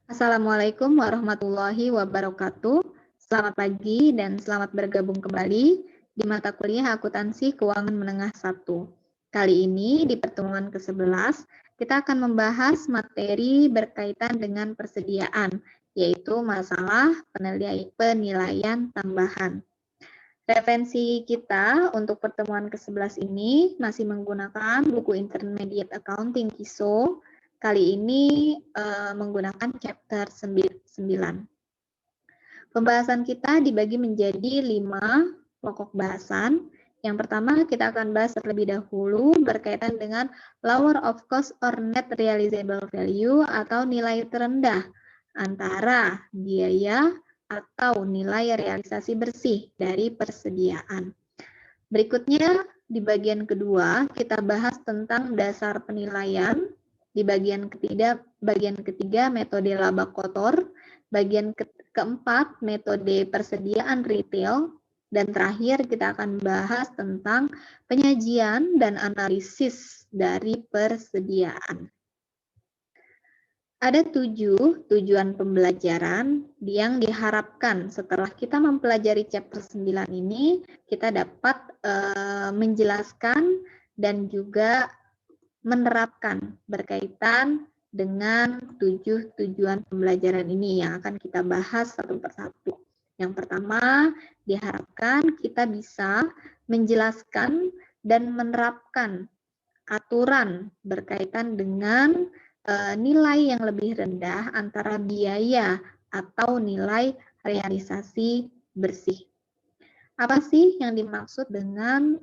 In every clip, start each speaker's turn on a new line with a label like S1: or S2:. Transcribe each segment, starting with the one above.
S1: Assalamualaikum warahmatullahi wabarakatuh. Selamat pagi dan selamat bergabung kembali di mata kuliah Akuntansi Keuangan Menengah 1. Kali ini di pertemuan ke-11 kita akan membahas materi berkaitan dengan persediaan, yaitu masalah penilaian tambahan. Referensi kita untuk pertemuan ke-11 ini masih menggunakan buku Intermediate Accounting KISO. Kali ini menggunakan chapter 9. Pembahasan kita dibagi menjadi 5 pokok bahasan. Yang pertama kita akan bahas terlebih dahulu berkaitan dengan lower of cost or net realizable value atau nilai terendah antara biaya atau nilai realisasi bersih dari persediaan. Berikutnya di bagian kedua kita bahas tentang dasar penilaian. Di bagian ketiga metode laba kotor, bagian keempat metode persediaan retail, dan terakhir kita akan bahas tentang penyajian dan analisis dari persediaan. Ada 7 tujuan pembelajaran yang diharapkan setelah kita mempelajari chapter 9 ini, kita dapat menjelaskan dan juga menerapkan berkaitan dengan 7 tujuan pembelajaran ini yang akan kita bahas satu persatu. Yang pertama, diharapkan kita bisa menjelaskan dan menerapkan aturan berkaitan dengan nilai yang lebih rendah antara biaya atau nilai realisasi bersih. Apa sih yang dimaksud dengan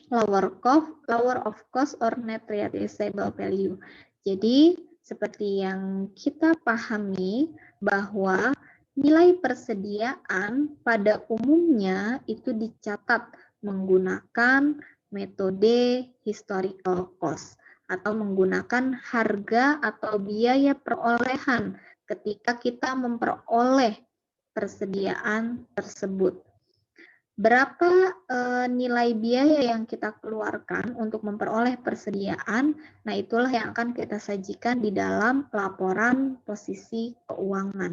S1: lower of cost or net realizable value? Jadi, seperti yang kita pahami bahwa nilai persediaan pada umumnya itu dicatat menggunakan metode historical cost atau menggunakan harga atau biaya perolehan ketika kita memperoleh persediaan tersebut. Berapa nilai biaya yang kita keluarkan untuk memperoleh persediaan, nah itulah yang akan kita sajikan di dalam laporan posisi keuangan.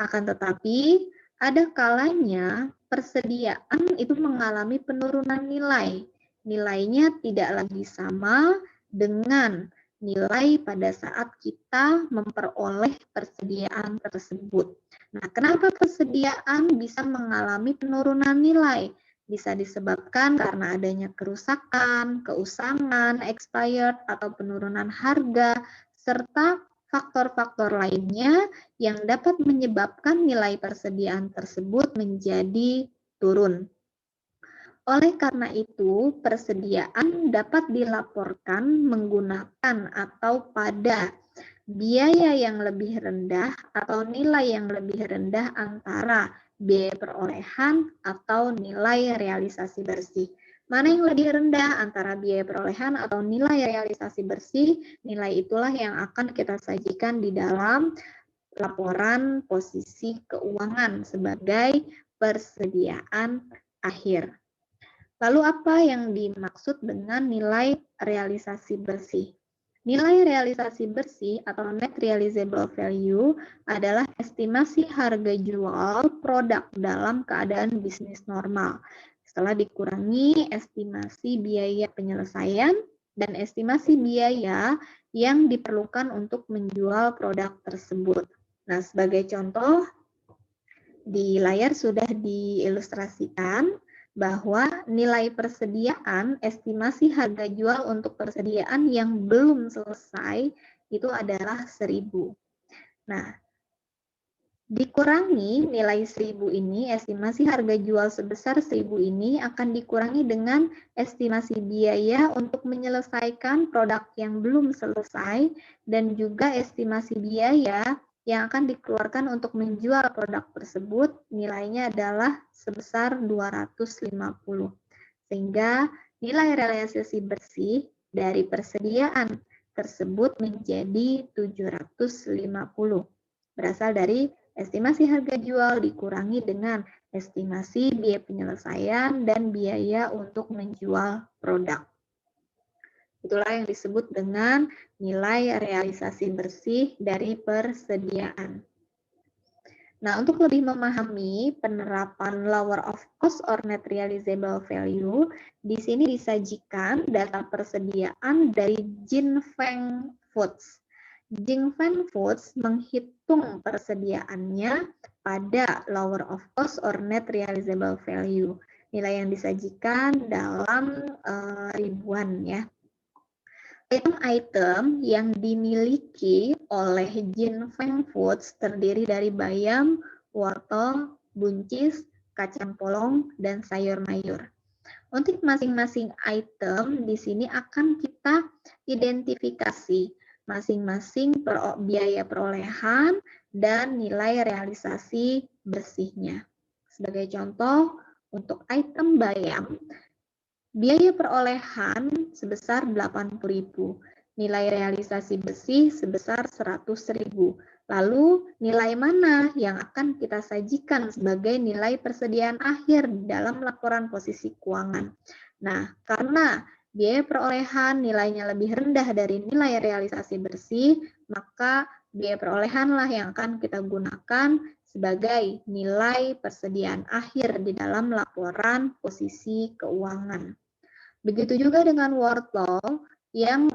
S1: Akan tetapi, ada kalanya persediaan itu mengalami penurunan nilai. Nilainya tidak lagi sama dengan nilai pada saat kita memperoleh persediaan tersebut. Nah, kenapa persediaan bisa mengalami penurunan nilai? Bisa disebabkan karena adanya kerusakan, keusangan, expired, atau penurunan harga, serta faktor-faktor lainnya yang dapat menyebabkan nilai persediaan tersebut menjadi turun. Oleh karena itu, persediaan dapat dilaporkan menggunakan atau pada biaya yang lebih rendah atau nilai yang lebih rendah antara biaya perolehan atau nilai realisasi bersih. Mana yang lebih rendah antara biaya perolehan atau nilai realisasi bersih, nilai itulah yang akan kita sajikan di dalam laporan posisi keuangan sebagai persediaan akhir. Lalu apa yang dimaksud dengan nilai realisasi bersih? Nilai realisasi bersih atau net realizable value adalah estimasi harga jual produk dalam keadaan bisnis normal. Setelah dikurangi estimasi biaya penyelesaian dan estimasi biaya yang diperlukan untuk menjual produk tersebut. Nah, sebagai contoh, di layar sudah diilustrasikan bahwa nilai persediaan, estimasi harga jual untuk persediaan yang belum selesai itu adalah 1.000. Nah, dikurangi nilai 1.000 ini, estimasi harga jual sebesar 1.000 ini akan dikurangi dengan estimasi biaya untuk menyelesaikan produk yang belum selesai dan juga estimasi biaya yang akan dikeluarkan untuk menjual produk tersebut nilainya adalah sebesar 250. Sehingga nilai realisasi bersih dari persediaan tersebut menjadi 750. Berasal dari estimasi harga jual dikurangi dengan estimasi biaya penyelesaian dan biaya untuk menjual produk. Itulah yang disebut dengan nilai realisasi bersih dari persediaan. Nah, untuk lebih memahami penerapan lower of cost or net realizable value, di sini disajikan data persediaan dari Jinfeng Foods. Jinfeng Foods menghitung persediaannya pada lower of cost or net realizable value. Nilai yang disajikan dalam ribuan ya. Item-item yang dimiliki oleh Jinfeng Foods terdiri dari bayam, wortel, buncis, kacang polong, dan sayur mayur. Untuk masing-masing item di sini akan kita identifikasi masing-masing biaya perolehan dan nilai realisasi bersihnya. Sebagai contoh, untuk item bayam, biaya perolehan sebesar 80.000, nilai realisasi bersih sebesar 100.000. Lalu nilai mana yang akan kita sajikan sebagai nilai persediaan akhir dalam laporan posisi keuangan? Nah, karena biaya perolehan nilainya lebih rendah dari nilai realisasi bersih, maka biaya perolehanlah yang akan kita gunakan sebagai nilai persediaan akhir di dalam laporan posisi keuangan. Begitu juga dengan wortel yang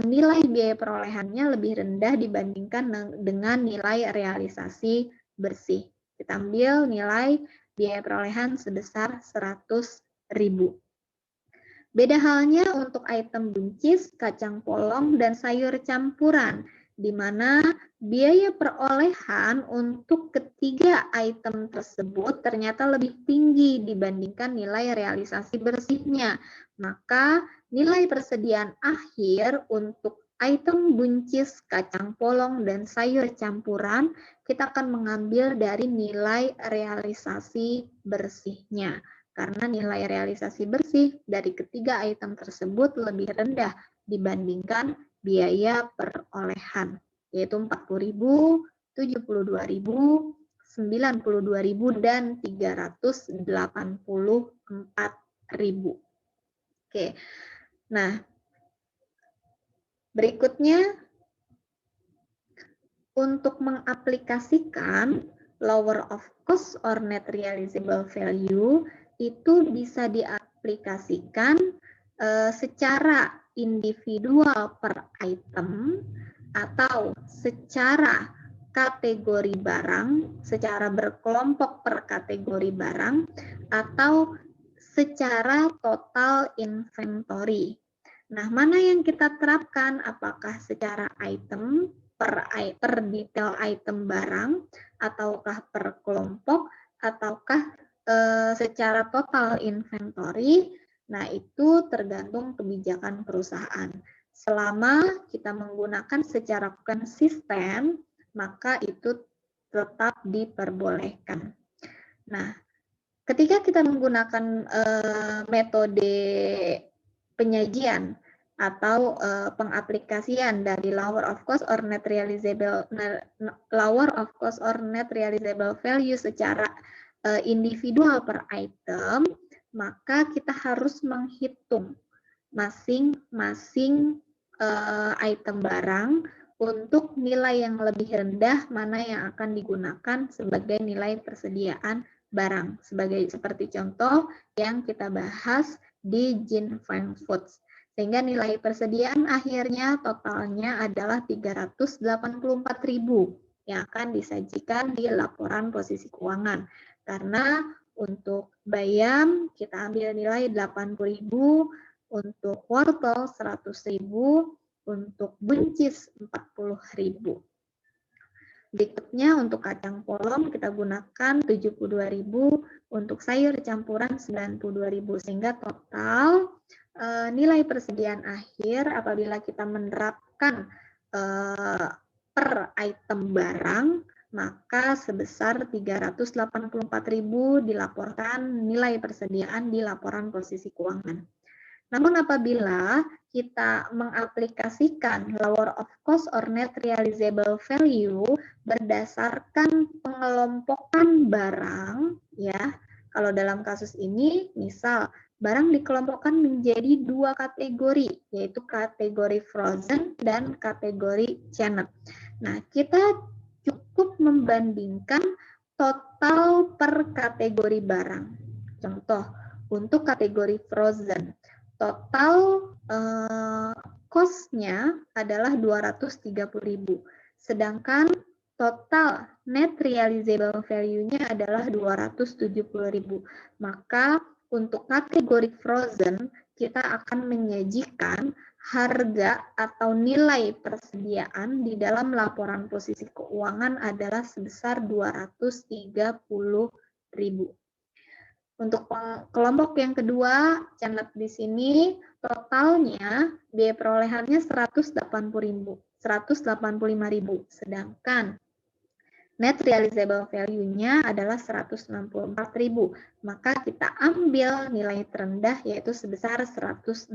S1: nilai biaya perolehannya lebih rendah dibandingkan dengan nilai realisasi bersih. Kita ambil nilai biaya perolehan sebesar 100.000. Beda halnya untuk item buncis, kacang polong, dan sayur campuran, di mana biaya perolehan untuk ketiga item tersebut ternyata lebih tinggi dibandingkan nilai realisasi bersihnya. Maka nilai persediaan akhir untuk item buncis, kacang polong, dan sayur campuran kita akan mengambil dari nilai realisasi bersihnya. Karena nilai realisasi bersih dari ketiga item tersebut lebih rendah dibandingkan biaya perolehan, yaitu 40.000, 72.000, 92.000, dan 384.000. Oke, nah berikutnya untuk mengaplikasikan lower of cost or net realizable value itu bisa diaplikasikan secara individual per item atau secara kategori barang, secara berkelompok per kategori barang, atau secara total inventory. Nah, mana yang kita terapkan? Apakah secara item per detail item barang, ataukah per kelompok, ataukah secara total inventory? Nah, itu tergantung kebijakan perusahaan. Selama kita menggunakan secara konsisten, maka itu tetap diperbolehkan. Nah, ketika kita menggunakan metode penyajian atau pengaplikasian dari lower of cost or net realizable value secara individual per item, maka kita harus menghitung masing-masing item barang untuk nilai yang lebih rendah mana yang akan digunakan sebagai nilai persediaan barang. Seperti contoh yang kita bahas di Jinfeng Foods. Sehingga nilai persediaan akhirnya totalnya adalah 384.000 yang akan disajikan di laporan posisi keuangan. Karena untuk bayam kita ambil nilai 80.000, untuk wortel 100.000, untuk buncis 40.000. Berikutnya untuk kacang polong kita gunakan 72.000, untuk sayur campuran 92.000, sehingga total nilai persediaan akhir apabila kita menerapkan per item barang maka sebesar 384.000 dilaporkan nilai persediaan di laporan posisi keuangan. Namun apabila kita mengaplikasikan lower of cost or net realizable value berdasarkan pengelompokan barang, ya, kalau dalam kasus ini misal barang dikelompokkan menjadi dua kategori, yaitu kategori frozen dan kategori channel. Nah, kita cukup membandingkan total per kategori barang. Contoh, untuk kategori frozen, total cost-nya adalah 230.000, sedangkan total net realizable value-nya adalah 270.000. Maka untuk kategori frozen, kita akan menyajikan harga atau nilai persediaan di dalam laporan posisi keuangan adalah sebesar 230.000. Untuk kelompok yang kedua, channel di sini totalnya biaya perolehannya 185.000, sedangkan net realizable value-nya adalah 164.000. Maka kita ambil nilai terendah yaitu sebesar 164.000.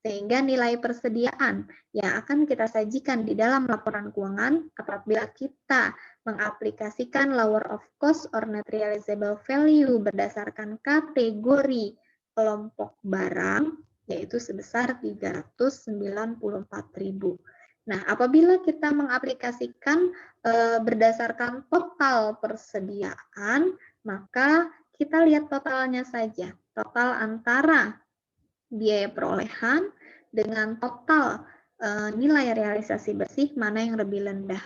S1: Sehingga nilai persediaan yang akan kita sajikan di dalam laporan keuangan apabila kita mengaplikasikan lower of cost or net realizable value berdasarkan kategori kelompok barang yaitu sebesar 394.000. Nah, apabila kita mengaplikasikan berdasarkan total persediaan, maka kita lihat totalnya saja. Total antara biaya perolehan dengan total nilai realisasi bersih mana yang lebih rendah.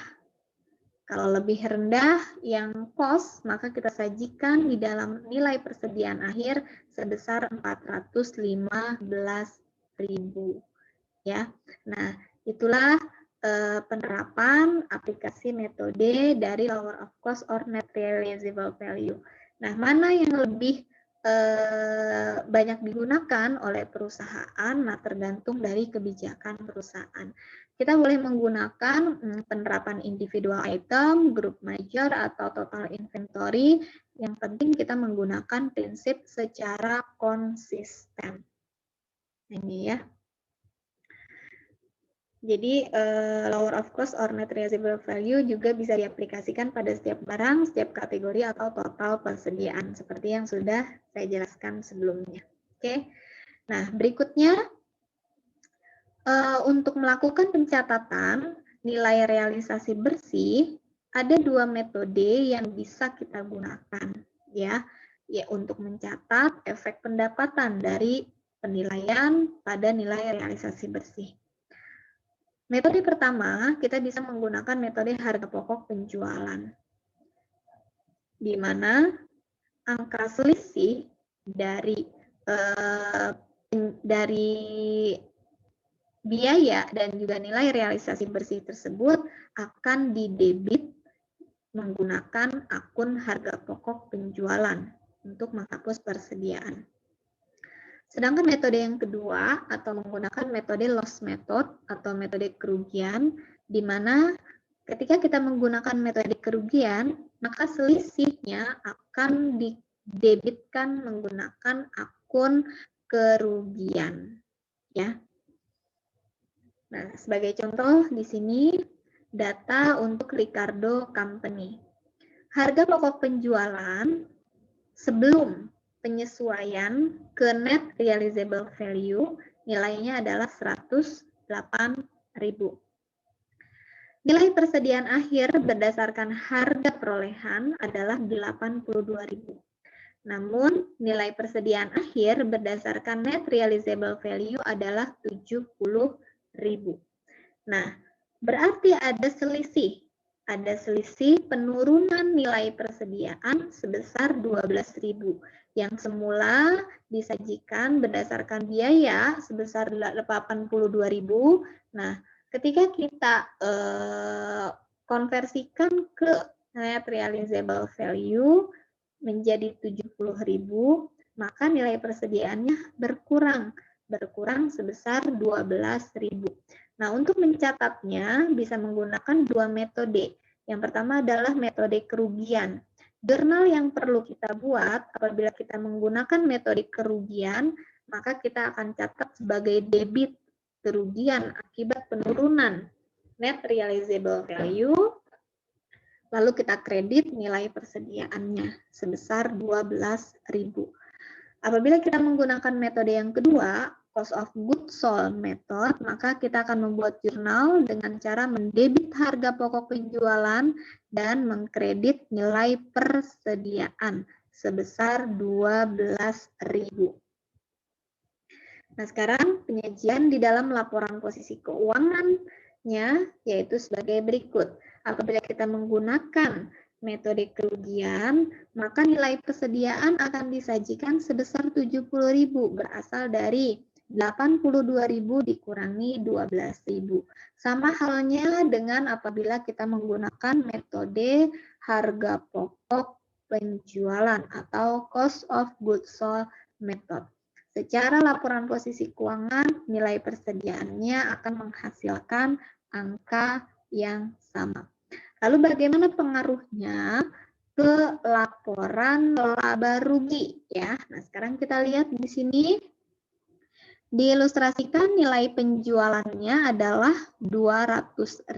S1: Kalau lebih rendah yang cost, maka kita sajikan di dalam nilai persediaan akhir sebesar 415.000. Ya. Nah, itulah penerapan aplikasi metode dari lower of cost or net realizable value. Nah, mana yang lebih banyak digunakan oleh perusahaan? Nah, tergantung dari kebijakan perusahaan. Kita boleh menggunakan penerapan individual item, group measure, atau total inventory. Yang penting kita menggunakan prinsip secara konsisten. Ini ya. Jadi lower of cost or net realizable value juga bisa diaplikasikan pada setiap barang, setiap kategori atau total persediaan seperti yang sudah saya jelaskan sebelumnya. Oke. Nah, berikutnya untuk melakukan pencatatan nilai realisasi bersih ada dua metode yang bisa kita gunakan ya untuk mencatat efek pendapatan dari penilaian pada nilai realisasi bersih. Metode pertama, kita bisa menggunakan metode harga pokok penjualan, di mana angka selisih dari biaya dan juga nilai realisasi bersih tersebut akan didebit menggunakan akun harga pokok penjualan untuk menghapus persediaan. Sedangkan metode yang kedua atau menggunakan metode loss method atau metode kerugian, di mana ketika kita menggunakan metode kerugian, maka selisihnya akan didebitkan menggunakan akun kerugian. Ya. Nah, sebagai contoh di sini data untuk Ricardo Company. Harga pokok penjualan sebelum penyesuaian ke net realizable value nilainya adalah 108.000. Nilai persediaan akhir berdasarkan harga perolehan adalah 82.000. Namun nilai persediaan akhir berdasarkan net realizable value adalah 70.000. Nah, berarti ada selisih penurunan nilai persediaan sebesar 12.000 yang semula disajikan berdasarkan biaya sebesar 82.000. Nah, ketika kita konversikan ke net realizable value menjadi 70.000, maka nilai persediaannya berkurang sebesar 12.000. Nah, untuk mencatatnya bisa menggunakan dua metode. Yang pertama adalah metode kerugian. Jurnal yang perlu kita buat apabila kita menggunakan metode kerugian, maka kita akan catat sebagai debit kerugian akibat penurunan net realizable value, lalu kita kredit nilai persediaannya sebesar 12.000. Apabila kita menggunakan metode yang kedua, cost of goods sold method, maka kita akan membuat jurnal dengan cara mendebit harga pokok penjualan dan mengkredit nilai persediaan sebesar 12.000. Nah, sekarang penyajian di dalam laporan posisi keuangannya yaitu sebagai berikut. Apabila kita menggunakan metode kerugian, maka nilai persediaan akan disajikan sebesar 70.000 berasal dari 82.000 dikurangi 12.000. Sama halnya dengan apabila kita menggunakan metode harga pokok penjualan atau cost of goods sold method. Secara laporan posisi keuangan, nilai persediaannya akan menghasilkan angka yang sama. Lalu bagaimana pengaruhnya ke laporan laba rugi ya? Nah, sekarang kita lihat di sini diilustrasikan nilai penjualannya adalah 200.000.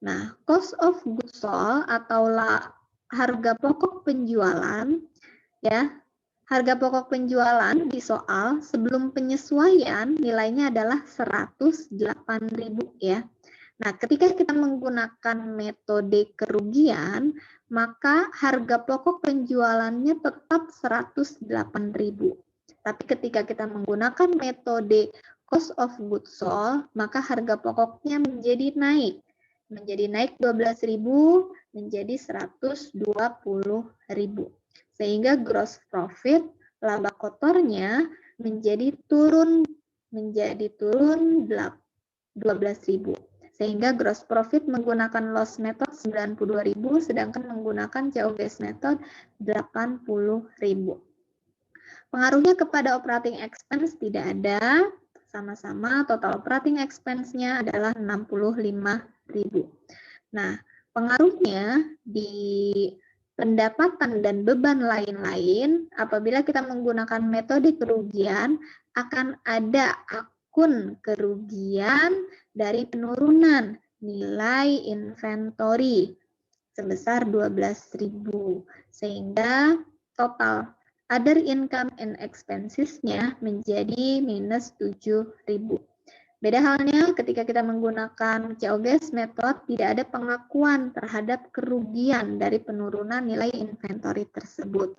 S1: Nah, cost of goods sold atau harga pokok penjualan ya. Harga pokok penjualan di soal sebelum penyesuaian nilainya adalah 108.000 ya. Nah, ketika kita menggunakan metode kerugian, maka harga pokok penjualannya tetap 108.000. Tapi ketika kita menggunakan metode cost of goods sold, maka harga pokoknya menjadi naik. Menjadi naik 12.000 menjadi 120.000. Sehingga gross profit laba kotornya menjadi turun 12.000. Sehingga gross profit menggunakan loss method 92.000 sedangkan menggunakan COGS based method 80.000. Pengaruhnya kepada operating expense tidak ada, sama-sama total operating expense-nya adalah 65.000. Nah, pengaruhnya di pendapatan dan beban lain-lain, apabila kita menggunakan metode kerugian, akan ada akun kerugian dari penurunan nilai inventory sebesar 12.000, sehingga total other income and expenses-nya menjadi minus 7.000. Beda halnya ketika kita menggunakan COGS method, tidak ada pengakuan terhadap kerugian dari penurunan nilai inventory tersebut.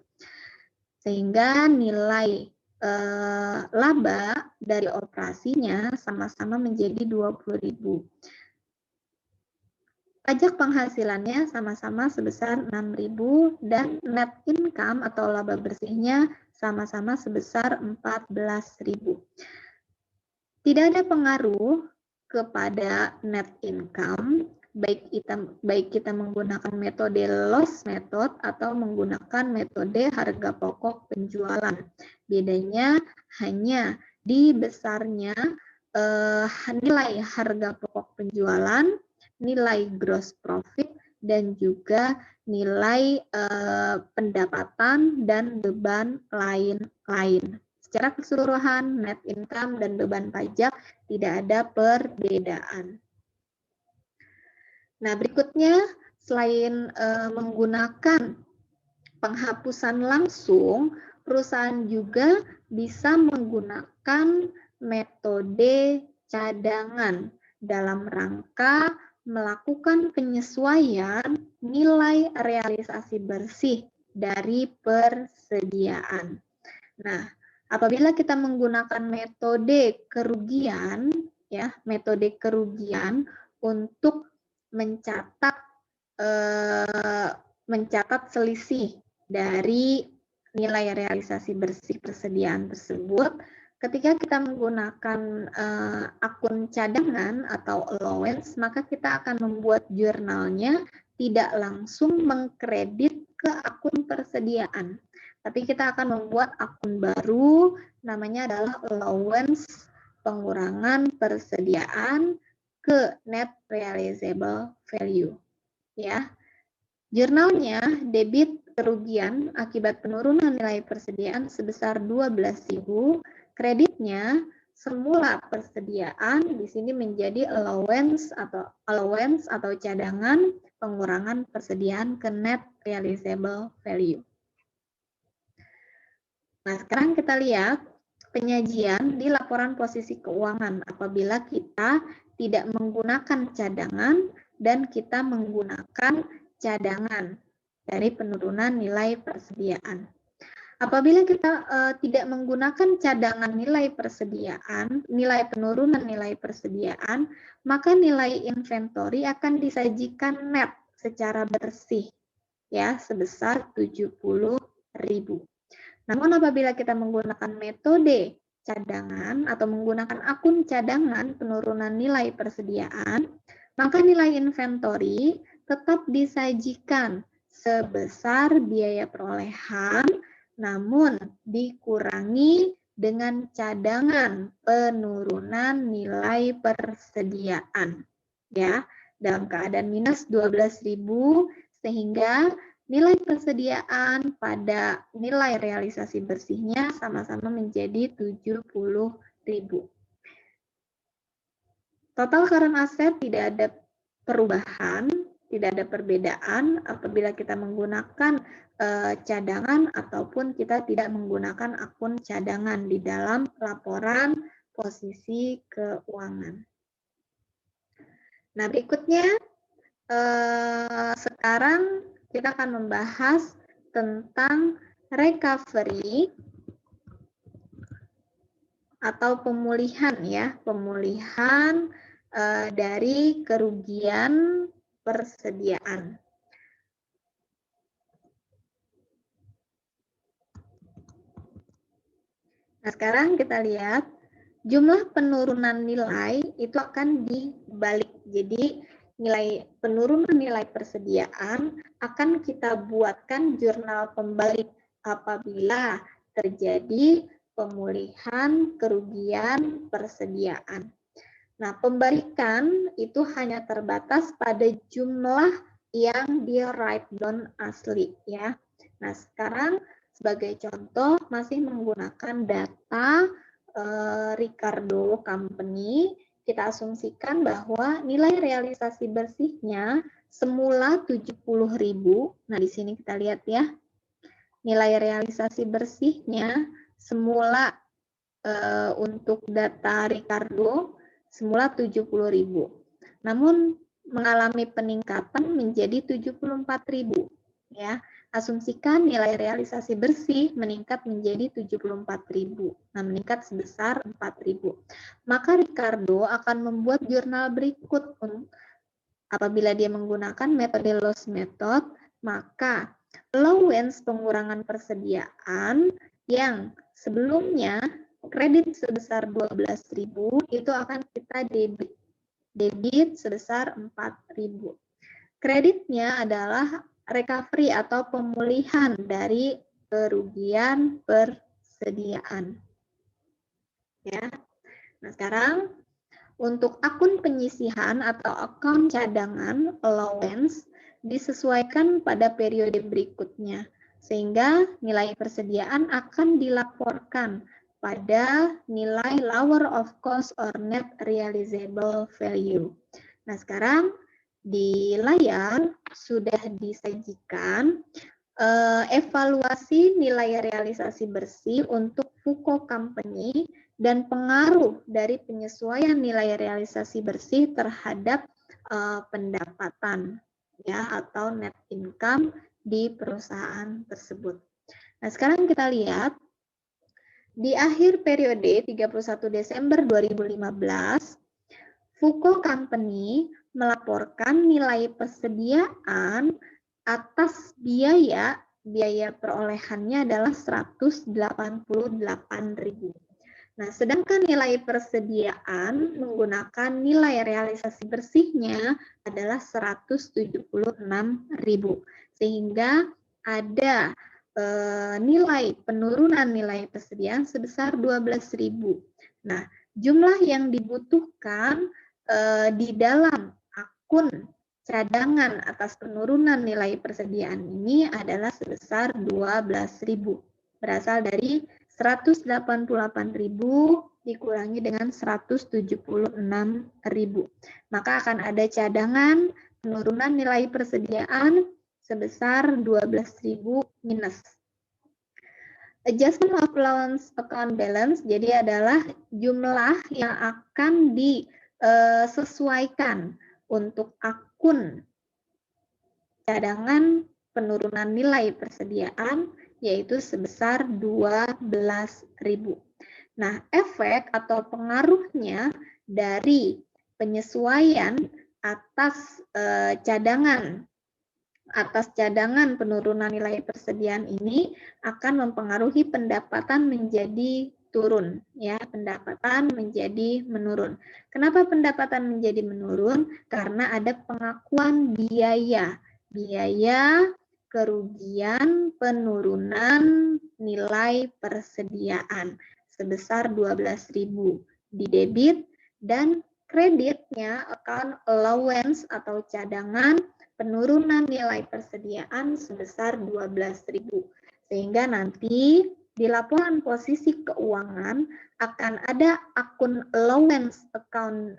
S1: Sehingga nilai laba dari operasinya sama-sama menjadi 20.000. Pajak penghasilannya sama-sama sebesar 6.000 dan net income atau laba bersihnya sama-sama sebesar 14.000. Tidak ada pengaruh kepada net income, baik kita menggunakan metode loss method atau menggunakan metode harga pokok penjualan. Bedanya hanya di besarnya nilai harga pokok penjualan, nilai gross profit, dan juga nilai pendapatan dan beban lain-lain. Secara keseluruhan, net income dan beban pajak tidak ada perbedaan. Nah, berikutnya, selain menggunakan penghapusan langsung, perusahaan juga bisa menggunakan metode cadangan dalam rangka melakukan penyesuaian nilai realisasi bersih dari persediaan. Nah, apabila kita menggunakan metode kerugian, ya, metode kerugian untuk mencatat selisih dari nilai realisasi bersih persediaan tersebut, ketika kita menggunakan akun cadangan atau allowance, maka kita akan membuat jurnalnya tidak langsung mengkredit ke akun persediaan. Tapi kita akan membuat akun baru, namanya adalah allowance pengurangan persediaan ke net realizable value. Ya, jurnalnya debit kerugian akibat penurunan nilai persediaan sebesar 12.000, kreditnya semula persediaan di sini menjadi allowance atau cadangan pengurangan persediaan ke net realizable value. Nah, sekarang kita lihat penyajian di laporan posisi keuangan apabila kita tidak menggunakan cadangan dan kita menggunakan cadangan dari penurunan nilai persediaan. Apabila kita tidak menggunakan cadangan nilai persediaan, nilai penurunan nilai persediaan, maka nilai inventory akan disajikan net secara bersih ya sebesar 70.000. Namun apabila kita menggunakan metode cadangan atau menggunakan akun cadangan penurunan nilai persediaan, maka nilai inventory tetap disajikan sebesar biaya perolehan, namun dikurangi dengan cadangan penurunan nilai persediaan. Ya, dalam keadaan minus 12.000 sehingga nilai persediaan pada nilai realisasi bersihnya sama-sama menjadi 70.000. Total current asset tidak ada perubahan, tidak ada perbedaan apabila kita menggunakan cadangan ataupun kita tidak menggunakan akun cadangan di dalam laporan posisi keuangan. Nah, berikutnya sekarang kita akan membahas tentang recovery atau pemulihan ya, pemulihan dari kerugian persediaan. Nah, sekarang kita lihat jumlah penurunan nilai itu akan dibalik. Jadi nilai penurunan nilai persediaan akan kita buatkan jurnal pembalik apabila terjadi pemulihan kerugian persediaan. Nah, pembalikan itu hanya terbatas pada jumlah yang di write down asli ya. Nah, sekarang sebagai contoh masih menggunakan data Ricardo Company, kita asumsikan bahwa nilai realisasi bersihnya semula 70.000. Nah, di sini kita lihat ya. Nilai realisasi bersihnya semula untuk data Ricardo semula 70.000. Namun mengalami peningkatan menjadi 74.000 ya. Asumsikan nilai realisasi bersih meningkat menjadi 74.000. Nah, meningkat sebesar 4.000. Maka Ricardo akan membuat jurnal berikut. Apabila dia menggunakan metode loss method, maka allowance pengurangan persediaan yang sebelumnya kredit sebesar 12.000 itu akan kita debit sebesar 4.000. Kreditnya adalah recovery atau pemulihan dari kerugian persediaan. Ya. Nah, sekarang untuk akun penyisihan atau akun cadangan allowance disesuaikan pada periode berikutnya sehingga nilai persediaan akan dilaporkan pada nilai lower of cost or net realizable value. Nah, sekarang di layar sudah disajikan evaluasi nilai realisasi bersih untuk Fuko Company dan pengaruh dari penyesuaian nilai realisasi bersih terhadap pendapatan ya atau net income di perusahaan tersebut. Nah, sekarang kita lihat di akhir periode 31 Desember 2015 Fuko Company melaporkan nilai persediaan atas biaya perolehannya adalah 188.000. Nah, sedangkan nilai persediaan menggunakan nilai realisasi bersihnya adalah 176.000. Sehingga ada nilai penurunan nilai persediaan sebesar 12.000. Nah, jumlah yang dibutuhkan di dalam akun cadangan atas penurunan nilai persediaan ini adalah sebesar 12.000. Berasal dari 188.000 dikurangi dengan 176.000. Maka akan ada cadangan penurunan nilai persediaan sebesar 12.000 minus. Adjustment of allowance account balance jadi adalah jumlah yang akan disesuaikan untuk akun cadangan penurunan nilai persediaan yaitu sebesar 12.000. Nah, efek atau pengaruhnya dari penyesuaian atas cadangan penurunan nilai persediaan ini akan mempengaruhi pendapatan menjadi turun, ya, pendapatan menjadi menurun. Kenapa pendapatan menjadi menurun? Karena ada pengakuan biaya kerugian penurunan nilai persediaan sebesar 12.000 di debit, dan kreditnya account allowance atau cadangan penurunan nilai persediaan sebesar 12.000. Sehingga nanti di laporan posisi keuangan akan ada akun allowance account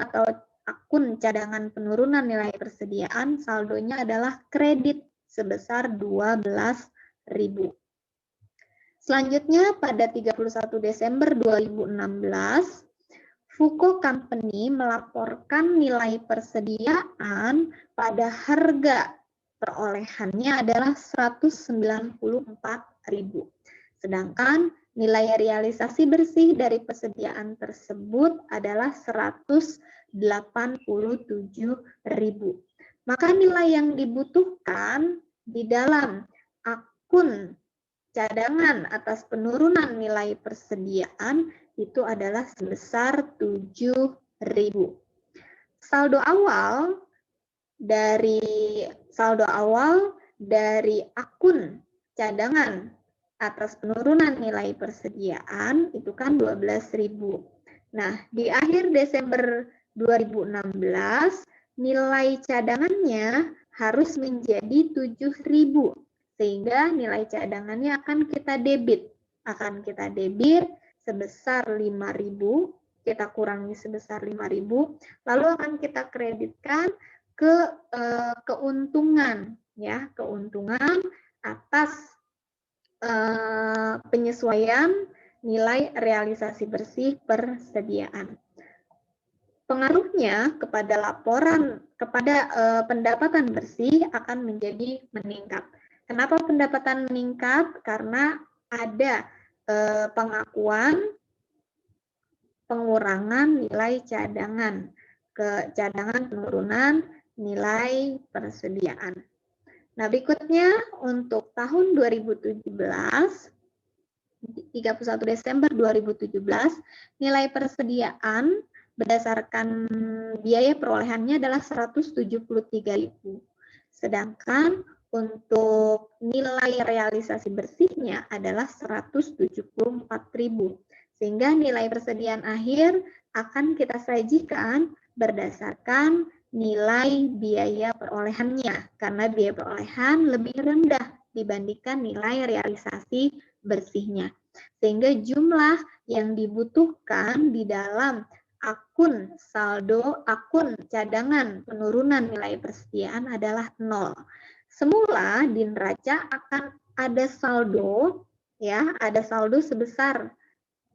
S1: atau akun cadangan penurunan nilai persediaan, saldonya adalah kredit sebesar 12.000. Selanjutnya pada 31 Desember 2016, Fuko Company melaporkan nilai persediaan pada harga perolehannya adalah 194.000. Sedangkan nilai realisasi bersih dari persediaan tersebut adalah 187.000. Maka nilai yang dibutuhkan di dalam akun cadangan atas penurunan nilai persediaan itu adalah sebesar 7.000. Saldo awal dari akun cadangan atas penurunan nilai persediaan itu kan 12.000. Nah, di akhir Desember 2016 nilai cadangannya harus menjadi 7.000. Sehingga nilai cadangannya akan kita debit. Sebesar 5.000, kita kurangi sebesar 5.000, lalu akan kita kreditkan ke keuntungan, ya, keuntungan atas penyesuaian nilai realisasi bersih persediaan. Pengaruhnya kepada pendapatan bersih akan menjadi meningkat. Kenapa pendapatan meningkat? Karena ada pengakuan pengurangan nilai cadangan ke cadangan penurunan nilai persediaan. Nah, berikutnya untuk tahun 2017, 31 Desember 2017, nilai persediaan berdasarkan biaya perolehannya adalah 173.000. Sedangkan untuk nilai realisasi bersihnya adalah 174.000. Sehingga nilai persediaan akhir akan kita sajikan berdasarkan nilai biaya perolehannya, karena biaya perolehan lebih rendah dibandingkan nilai realisasi bersihnya. Sehingga jumlah yang dibutuhkan di dalam akun cadangan penurunan nilai persediaan adalah 0. Semula di neraca akan ada saldo, ya, ada saldo sebesar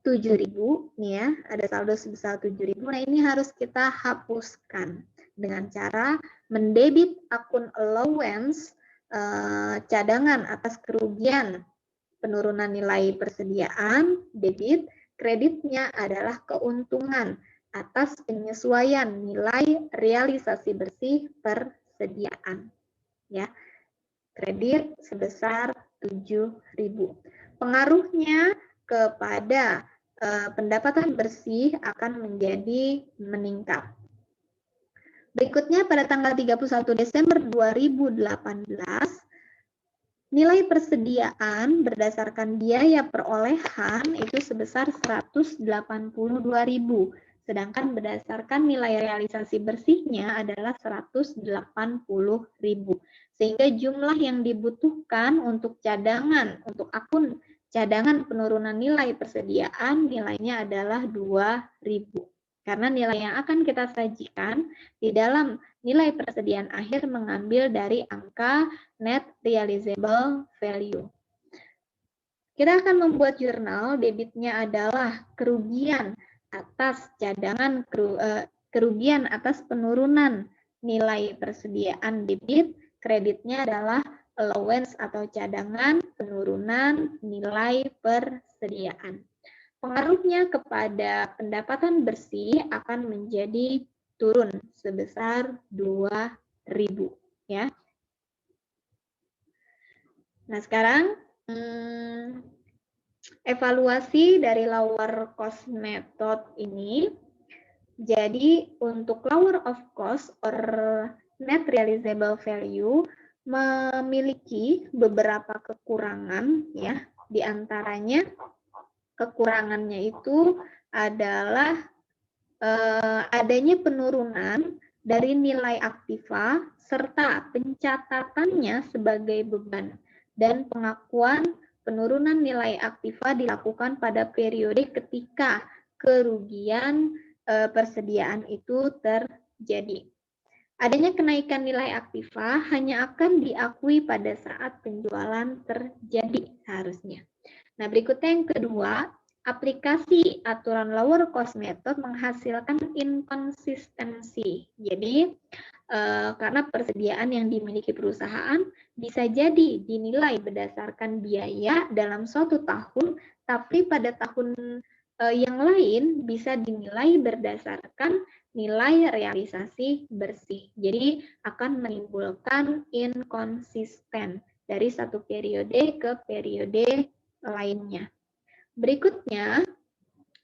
S1: 7.000 nih, ya, ada saldo sebesar 7.000. Nah, ini harus kita hapuskan dengan cara mendebit akun allowance cadangan atas kerugian penurunan nilai persediaan, debit, kreditnya adalah keuntungan atas penyesuaian nilai realisasi bersih persediaan. Ya, kredit sebesar 7.000. Pengaruhnya kepada pendapatan bersih akan menjadi meningkat. Berikutnya pada tanggal 31 Desember 2018, nilai persediaan berdasarkan biaya perolehan itu sebesar 182.000. Sedangkan berdasarkan nilai realisasi bersihnya adalah 180.000. Sehingga jumlah yang dibutuhkan untuk akun cadangan penurunan nilai persediaan nilainya adalah 2.000. Karena nilai yang akan kita sajikan di dalam nilai persediaan akhir mengambil dari angka net realizable value. Kita akan membuat jurnal, debitnya adalah kerugian atas kerugian atas penurunan nilai persediaan debit, kreditnya adalah allowance atau cadangan penurunan nilai persediaan. Pengaruhnya kepada pendapatan bersih akan menjadi turun sebesar 2.000 ya. Nah, sekarang evaluasi dari lower cost method ini. Jadi untuk lower of cost or net realizable value memiliki beberapa kekurangan ya. Di antaranya kekurangannya itu adalah adanya penurunan dari nilai aktiva serta pencatatannya sebagai beban dan pengakuan penurunan nilai aktiva dilakukan pada periode ketika kerugian persediaan itu terjadi. Adanya kenaikan nilai aktiva hanya akan diakui pada saat penjualan terjadi seharusnya. Nah, berikutnya yang kedua, aplikasi aturan lower cost method menghasilkan inkonsistensi. Jadi, karena persediaan yang dimiliki perusahaan bisa jadi dinilai berdasarkan biaya dalam suatu tahun, tapi pada tahun yang lain bisa dinilai berdasarkan nilai realisasi bersih. Jadi, akan menimbulkan inkonsisten dari satu periode ke periode lainnya. Berikutnya,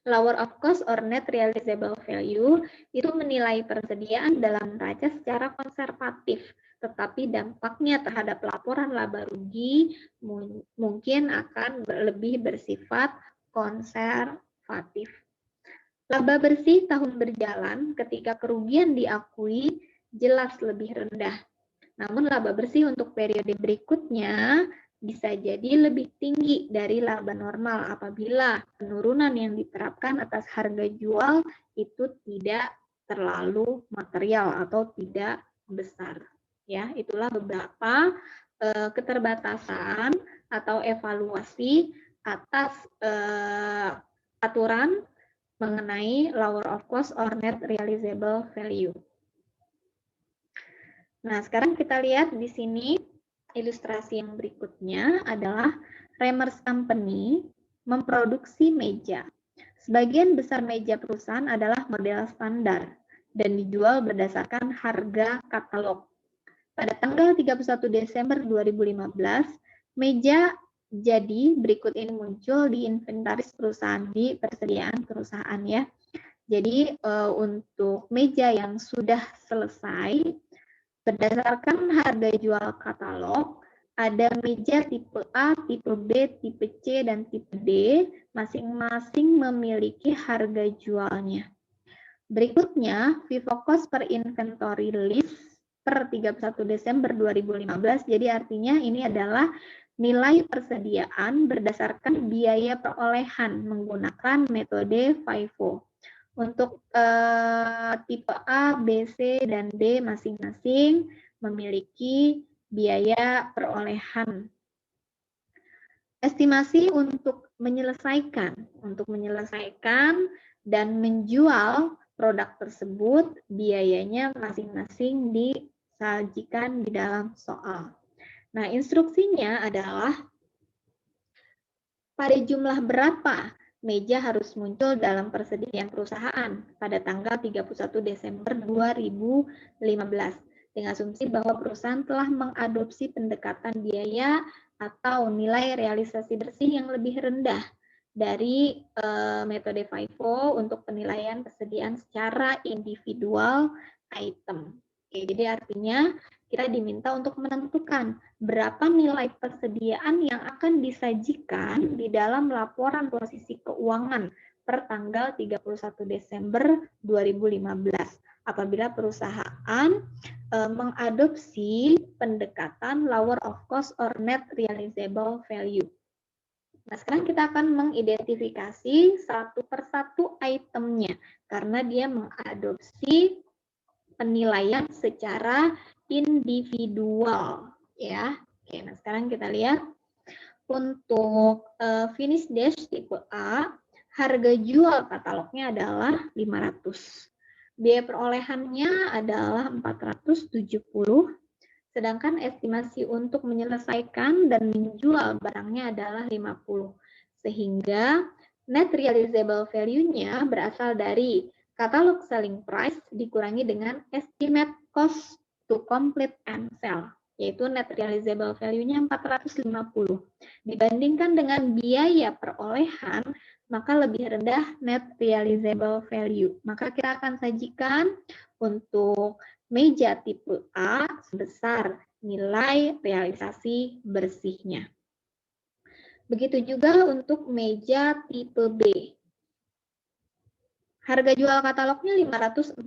S1: lower of cost or net realizable value itu menilai persediaan dalam neraca secara konservatif, tetapi dampaknya terhadap laporan laba rugi mungkin akan lebih bersifat konservatif. Laba bersih tahun berjalan ketika kerugian diakui jelas lebih rendah. Namun laba bersih untuk periode berikutnya bisa jadi lebih tinggi dari laba normal apabila penurunan yang diterapkan atas harga jual itu tidak terlalu material atau tidak besar. Ya, itulah beberapa keterbatasan atau evaluasi atas aturan mengenai lower of cost or net realizable value. Nah, sekarang kita lihat di sini ilustrasi yang berikutnya adalah Reimers Company memproduksi meja. Sebagian besar meja perusahaan adalah model standar dan dijual berdasarkan harga katalog. Pada tanggal 31 Desember 2015, meja jadi berikut ini muncul di inventaris perusahaan di persediaan perusahaan ya. Jadi untuk meja yang sudah selesai berdasarkan harga jual katalog, ada meja tipe A, tipe B, tipe C, dan tipe D, masing-masing memiliki harga jualnya. Berikutnya, Vivo Cost per Inventory List per 31 Desember 2015, jadi artinya ini adalah nilai persediaan berdasarkan biaya perolehan menggunakan metode FIFO. Untuk tipe A, B, C, dan D masing-masing memiliki biaya perolehan. Estimasi untuk menyelesaikan dan menjual produk tersebut, biayanya masing-masing disajikan di dalam soal. Nah, instruksinya adalah pada jumlah berapa meja harus muncul dalam persediaan perusahaan pada tanggal 31 Desember 2015 dengan asumsi bahwa perusahaan telah mengadopsi pendekatan biaya atau nilai realisasi bersih yang lebih rendah dari metode FIFO untuk penilaian persediaan secara individual item. Oke, jadi artinya kita diminta untuk menentukan berapa nilai persediaan yang akan disajikan di dalam laporan posisi keuangan per tanggal 31 Desember 2015 apabila perusahaan mengadopsi pendekatan lower of cost or net realizable value. Nah, sekarang kita akan mengidentifikasi satu persatu itemnya karena dia mengadopsi penilaian secara individual ya. Oke, nah sekarang kita lihat untuk finish dash tipe A, harga jual katalognya adalah 500. Biaya perolehannya adalah 470, sedangkan estimasi untuk menyelesaikan dan menjual barangnya adalah 50. Sehingga net realizable value-nya berasal dari katalog selling price dikurangi dengan estimate cost to complete and sell, yaitu net realizable value-nya 450. Dibandingkan dengan biaya perolehan, maka lebih rendah net realizable value. Maka kita akan sajikan untuk meja tipe A sebesar nilai realisasi bersihnya. Begitu juga untuk meja tipe B. Harga jual katalognya 540.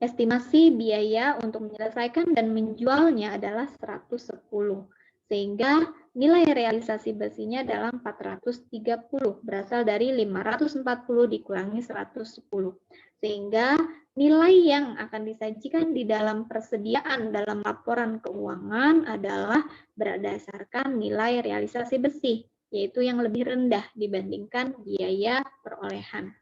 S1: Estimasi biaya untuk menyelesaikan dan menjualnya adalah 110. Sehingga nilai realisasi bersihnya adalah 430, berasal dari 540 dikurangi 110. Sehingga nilai yang akan disajikan di dalam persediaan dalam laporan keuangan adalah berdasarkan nilai realisasi bersih, yaitu yang lebih rendah dibandingkan biaya perolehan.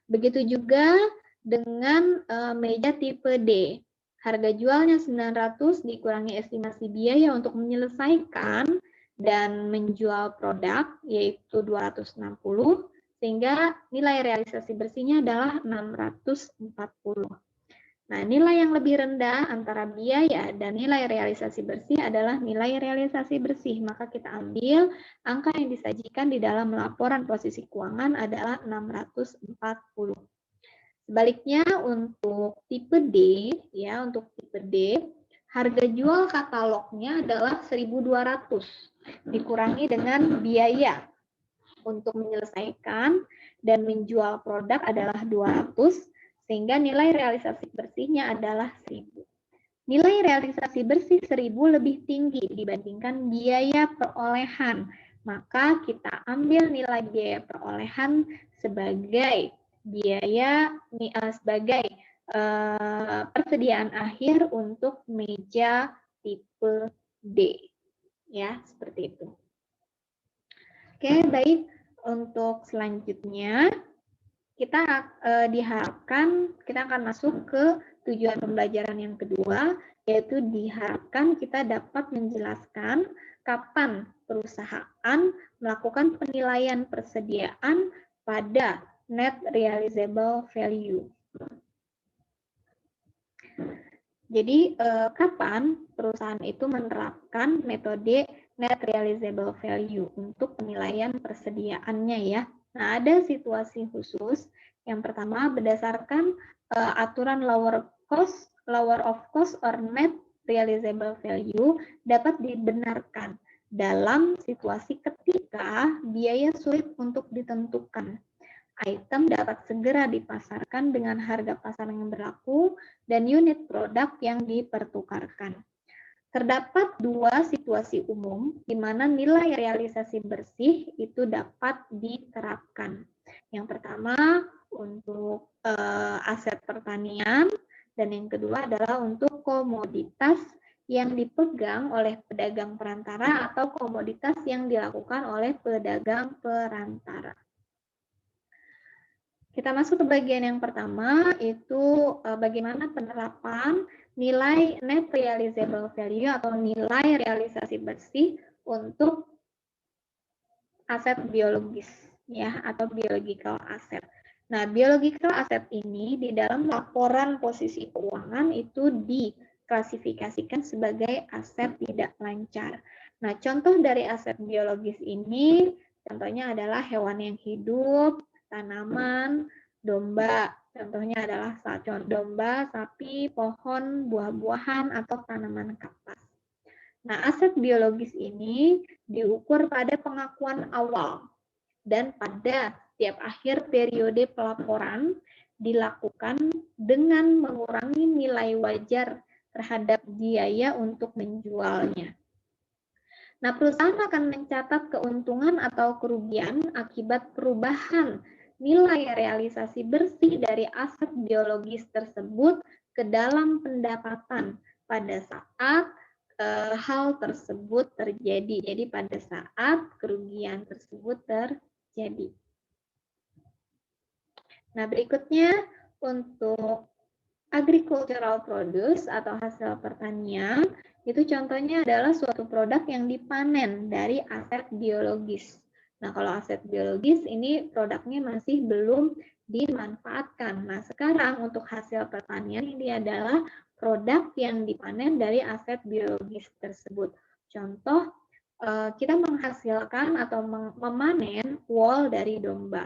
S1: Begitu juga dengan meja tipe D. Harga jualnya 900 dikurangi estimasi biaya untuk menyelesaikan dan menjual produk, yaitu 260, sehingga nilai realisasi bersihnya adalah 640. Nah, nilai yang lebih rendah antara biaya dan nilai realisasi bersih adalah nilai realisasi bersih. Maka kita ambil angka yang disajikan di dalam laporan posisi keuangan adalah 640. Sebaliknya untuk tipe D, ya, untuk tipe D, harga jual katalognya adalah 1.200 dikurangi dengan biaya untuk menyelesaikan dan menjual produk adalah 200, sehingga nilai realisasi bersihnya adalah 1.000. Nilai realisasi bersih 1.000 lebih tinggi dibandingkan biaya perolehan. Maka kita ambil nilai biaya perolehan sebagai biaya sebagai persediaan akhir untuk meja tipe D, ya, seperti itu. Oke, baik. Untuk selanjutnya kita diharapkan kita akan masuk ke tujuan pembelajaran yang kedua, yaitu diharapkan kita dapat menjelaskan kapan perusahaan melakukan penilaian persediaan pada net realizable value. Jadi, kapan perusahaan itu menerapkan metode net realizable value untuk penilaian persediaannya, ya. Nah, ada situasi khusus. Yang pertama, berdasarkan aturan lower of cost or net realizable value dapat dibenarkan dalam situasi ketika biaya sulit untuk ditentukan. Item dapat segera dipasarkan dengan harga pasar yang berlaku dan unit produk yang dipertukarkan. Terdapat dua situasi umum di mana nilai realisasi bersih itu dapat diterapkan. Yang pertama untuk aset pertanian dan yang kedua adalah untuk komoditas yang dipegang oleh pedagang perantara atau komoditas yang dilakukan oleh pedagang perantara. Kita masuk ke bagian yang pertama, itu bagaimana penerapan nilai net realizable value atau nilai realisasi bersih untuk aset biologis, ya, atau biological asset. Nah, biological asset ini di dalam laporan posisi keuangan itu diklasifikasikan sebagai aset tidak lancar. Nah, contoh dari aset biologis ini contohnya adalah hewan yang hidup, tanaman, domba. Contohnya adalah domba, sapi, pohon, buah-buahan, atau tanaman kapas. Nah, aset biologis ini diukur pada pengakuan awal dan pada setiap akhir periode pelaporan dilakukan dengan mengurangi nilai wajar terhadap biaya untuk menjualnya. Nah, perusahaan akan mencatat keuntungan atau kerugian akibat perubahan nilai realisasi bersih dari aset biologis tersebut ke dalam pendapatan pada saat hal tersebut terjadi. Jadi pada saat kerugian tersebut terjadi. Nah, berikutnya untuk agricultural produce atau hasil pertanian, itu contohnya adalah suatu produk yang dipanen dari aset biologis. Nah, kalau aset biologis ini produknya masih belum dimanfaatkan. Nah, sekarang untuk hasil pertanian ini adalah produk yang dipanen dari aset biologis tersebut. Contoh, kita menghasilkan atau memanen wool dari domba,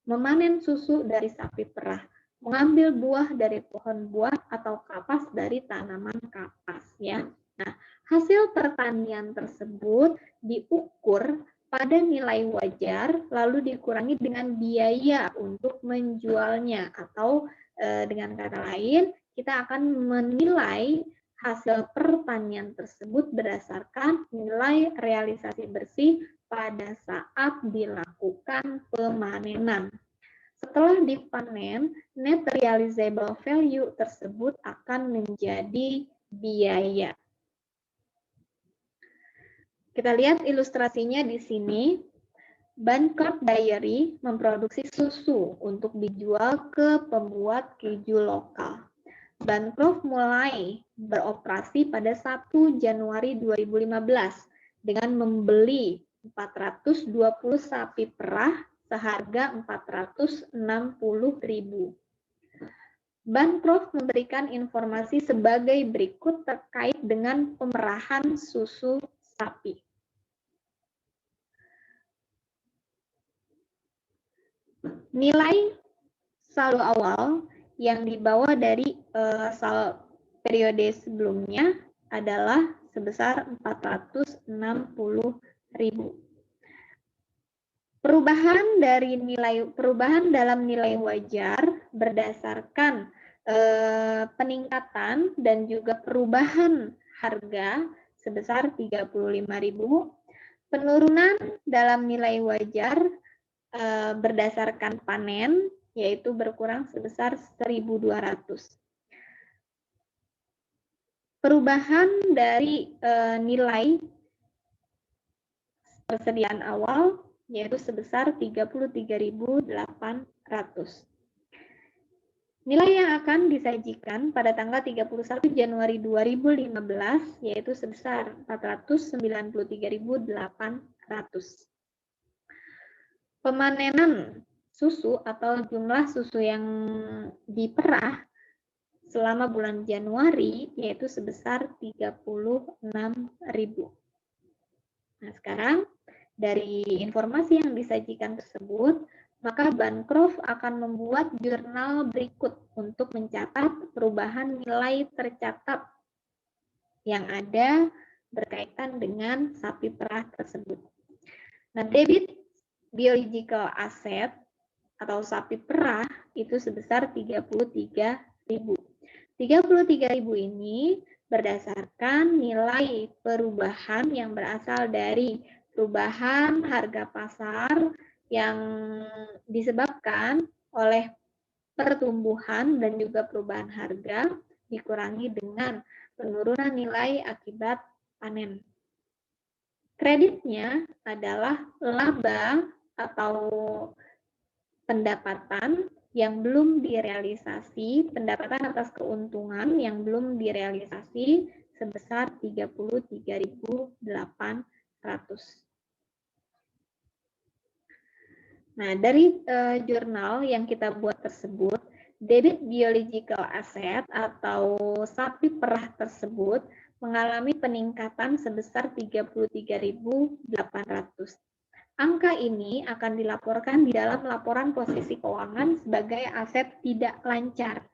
S1: memanen susu dari sapi perah, mengambil buah dari pohon buah atau kapas dari tanaman kapas, ya. Nah, hasil pertanian tersebut diukur pada nilai wajar lalu dikurangi dengan biaya untuk menjualnya, atau dengan kata lain kita akan menilai hasil pertanian tersebut berdasarkan nilai realisasi bersih pada saat dilakukan pemanenan. Setelah dipanen, net realizable value tersebut akan menjadi biaya. Kita lihat ilustrasinya di sini. Bancorp Dairy memproduksi susu untuk dijual ke pembuat keju lokal. Bancorp mulai beroperasi pada 1 Januari 2015 dengan membeli 420 sapi perah seharga 460.000. Bancorp memberikan informasi sebagai berikut terkait dengan pemerahan susu sapi. Nilai saldo awal yang dibawa dari periode sebelumnya adalah sebesar 460.000. Perubahan dalam nilai wajar berdasarkan peningkatan dan juga perubahan harga sebesar 35.000. Penurunan dalam nilai wajar berdasarkan panen yaitu berkurang sebesar 1.200. Perubahan dari nilai persediaan awal yaitu sebesar 33.800. Nilai yang akan disajikan pada tanggal 31 Januari 2015 yaitu sebesar 493.800. Pemanenan susu atau jumlah susu yang diperah selama bulan Januari yaitu sebesar 36.000. Nah, sekarang dari informasi yang disajikan tersebut, maka Bancorp akan membuat jurnal berikut untuk mencatat perubahan nilai tercatat yang ada berkaitan dengan sapi perah tersebut. Nah, debit biological asset atau sapi perah itu sebesar 33.000. 33.000 ini berdasarkan nilai perubahan yang berasal dari perubahan harga pasar yang disebabkan oleh pertumbuhan dan juga perubahan harga dikurangi dengan penurunan nilai akibat panen. Kreditnya adalah laba atau pendapatan yang belum direalisasi, pendapatan atas keuntungan yang belum direalisasi sebesar 33.800. Nah, dari jurnal yang kita buat tersebut, debit biological asset atau sapi perah tersebut mengalami peningkatan sebesar 33.800. Angka ini akan dilaporkan di dalam laporan posisi keuangan sebagai aset tidak lancar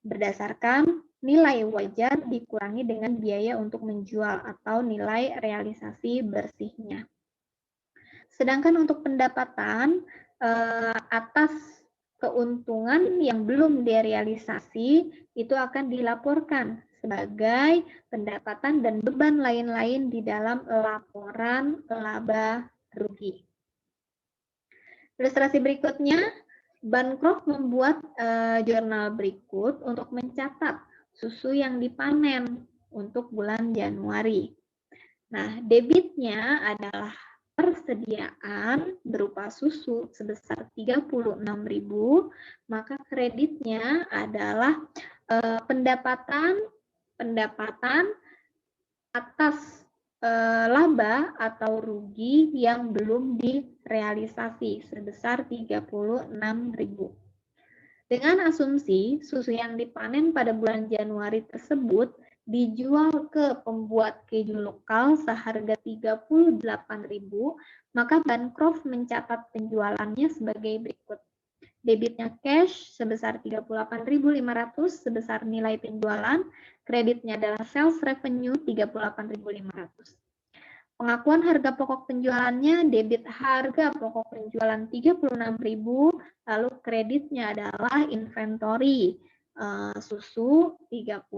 S1: berdasarkan nilai wajar dikurangi dengan biaya untuk menjual atau nilai realisasi bersihnya. Sedangkan untuk pendapatan atas keuntungan yang belum direalisasi itu akan dilaporkan sebagai pendapatan dan beban lain-lain di dalam laporan laba rugi. Ilustrasi berikutnya, Bancorp membuat jurnal berikut untuk mencatat susu yang dipanen untuk bulan Januari. Nah, debitnya adalah persediaan berupa susu sebesar 36.000, maka kreditnya adalah pendapatan atas laba atau rugi yang belum direalisasi sebesar 36.000. Dengan asumsi susu yang dipanen pada bulan Januari tersebut dijual ke pembuat keju lokal seharga 38.000, maka Bancroft mencatat penjualannya sebagai berikut. Debitnya cash sebesar 38.500 sebesar nilai penjualan, kreditnya adalah sales revenue 38.500. Pengakuan harga pokok penjualannya, debit harga pokok penjualan 36.000, lalu kreditnya adalah inventory susu 36.000.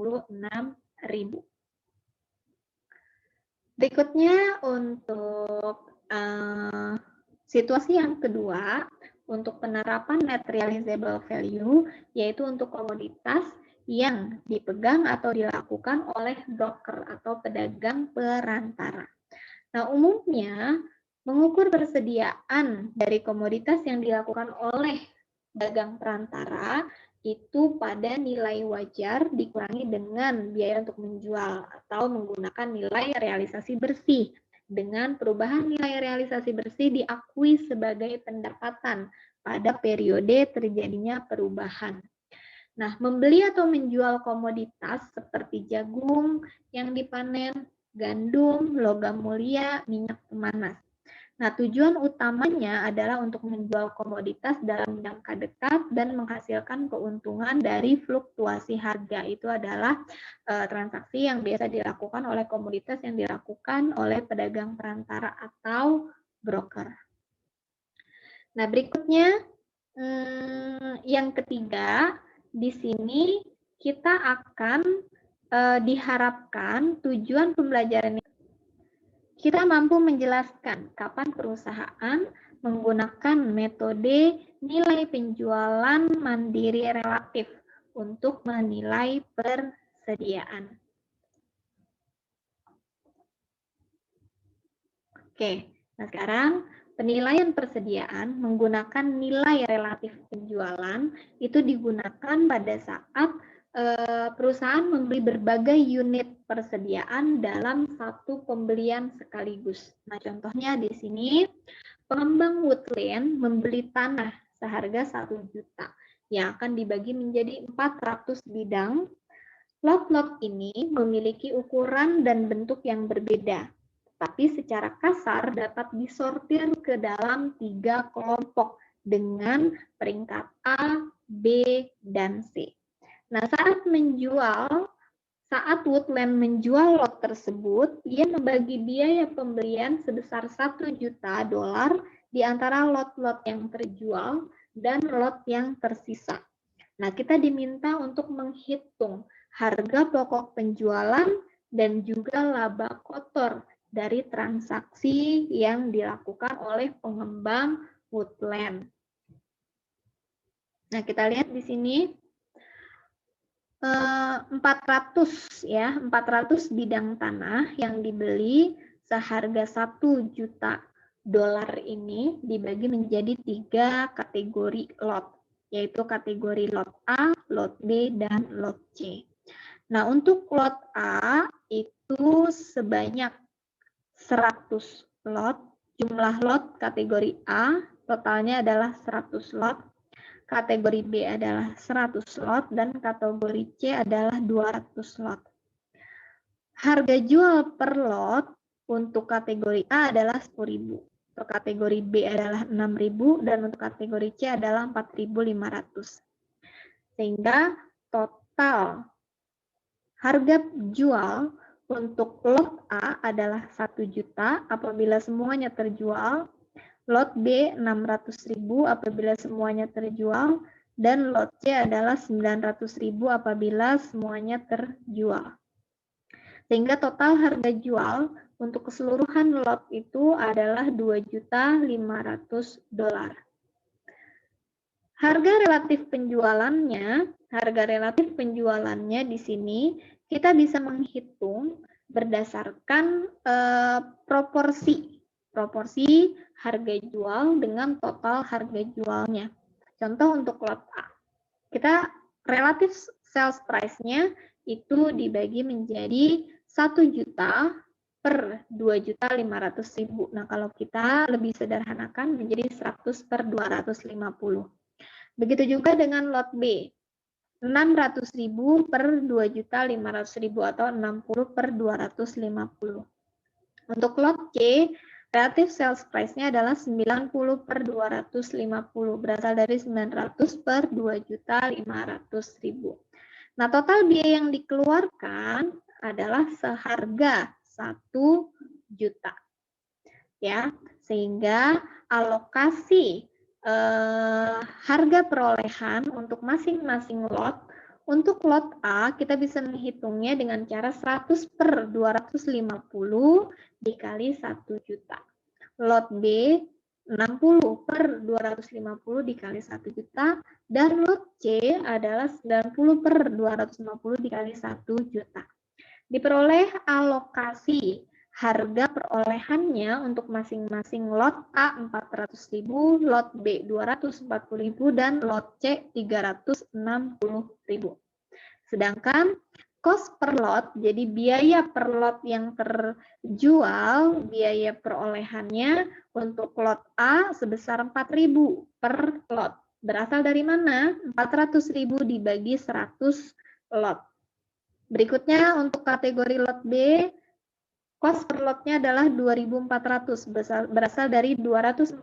S1: Berikutnya untuk situasi yang kedua, untuk penerapan net realizable value, yaitu untuk komoditas yang dipegang atau dilakukan oleh broker atau pedagang perantara. Nah, umumnya mengukur persediaan dari komoditas yang dilakukan oleh dagang perantara itu pada nilai wajar dikurangi dengan biaya untuk menjual atau menggunakan nilai realisasi bersih. Dengan perubahan nilai realisasi bersih diakui sebagai pendapatan pada periode terjadinya perubahan. Nah, membeli atau menjual komoditas seperti jagung yang dipanen, gandum, logam mulia, minyak pemanas. Nah, tujuan utamanya adalah untuk menjual komoditas dalam jangka dekat dan menghasilkan keuntungan dari fluktuasi harga. Itu adalah transaksi yang biasa dilakukan oleh komoditas yang dilakukan oleh pedagang perantara atau broker. Nah, berikutnya yang ketiga, di sini kita akan diharapkan tujuan pembelajaran kita mampu menjelaskan kapan perusahaan menggunakan metode nilai penjualan mandiri relatif untuk menilai persediaan. Oke, nah sekarang penilaian persediaan menggunakan nilai relatif penjualan itu digunakan pada saat perusahaan membeli berbagai unit persediaan dalam satu pembelian sekaligus. Nah, contohnya di sini pengembang woodland membeli tanah seharga 1 juta yang akan dibagi menjadi 400 bidang. Lot-lot ini memiliki ukuran dan bentuk yang berbeda, tapi secara kasar dapat disortir ke dalam 3 kelompok dengan peringkat A, B, dan C. Nah, saat Woodland menjual lot tersebut, ia membagi biaya pembelian sebesar 1 juta dolar di antara lot-lot yang terjual dan lot yang tersisa. Nah, kita diminta untuk menghitung harga pokok penjualan dan juga laba kotor dari transaksi yang dilakukan oleh pengembang Woodland. Nah, kita lihat di sini 400 bidang tanah yang dibeli seharga 1 juta dolar ini dibagi menjadi 3 kategori lot, yaitu kategori lot A, lot B, dan lot C. Nah, untuk lot A itu sebanyak 100 lot, jumlah lot kategori A totalnya adalah 100 lot, kategori B adalah 100 lot, dan kategori C adalah 200 lot. Harga jual per lot untuk kategori A adalah 10.000, untuk kategori B adalah 6.000, dan untuk kategori C adalah 4.500. Sehingga total harga jual untuk lot A adalah 1 juta apabila semuanya terjual, lot B 600.000 apabila semuanya terjual, dan lot C adalah 900.000 apabila semuanya terjual. Sehingga total harga jual untuk keseluruhan lot itu adalah 2.500.000 dolar. Harga relatif penjualannya di sini kita bisa menghitung berdasarkan proporsi harga jual dengan total harga jualnya. Contoh untuk lot A, kita relatif sales price-nya itu dibagi menjadi 1 juta per 2.500.000. Nah, kalau kita lebih sederhanakan menjadi 100 per 250. Begitu juga dengan lot B, 600.000 per 2.500.000 atau 60 per 250. Untuk lot C, relative sales price-nya adalah 90 per 250, berasal dari 900 per 2.500.000. Nah, total biaya yang dikeluarkan adalah seharga 1 juta. Ya, sehingga alokasi harga perolehan untuk masing-masing lot. Untuk lot A, kita bisa menghitungnya dengan cara 100 per 250 dikali 1 juta. Lot B, 60 per 250 dikali 1 juta. Dan lot C adalah 90 per 250 dikali 1 juta. Diperoleh alokasi harga perolehannya untuk masing-masing lot A 400.000, lot B 240.000, dan lot C 360.000. Sedangkan cost per lot, jadi biaya per lot yang terjual, biaya perolehannya untuk lot A sebesar 4.000 per lot. Berasal dari mana? 400.000 dibagi 100 lot. Berikutnya untuk kategori lot B, cost per lotnya adalah 2.400, berasal dari 240.000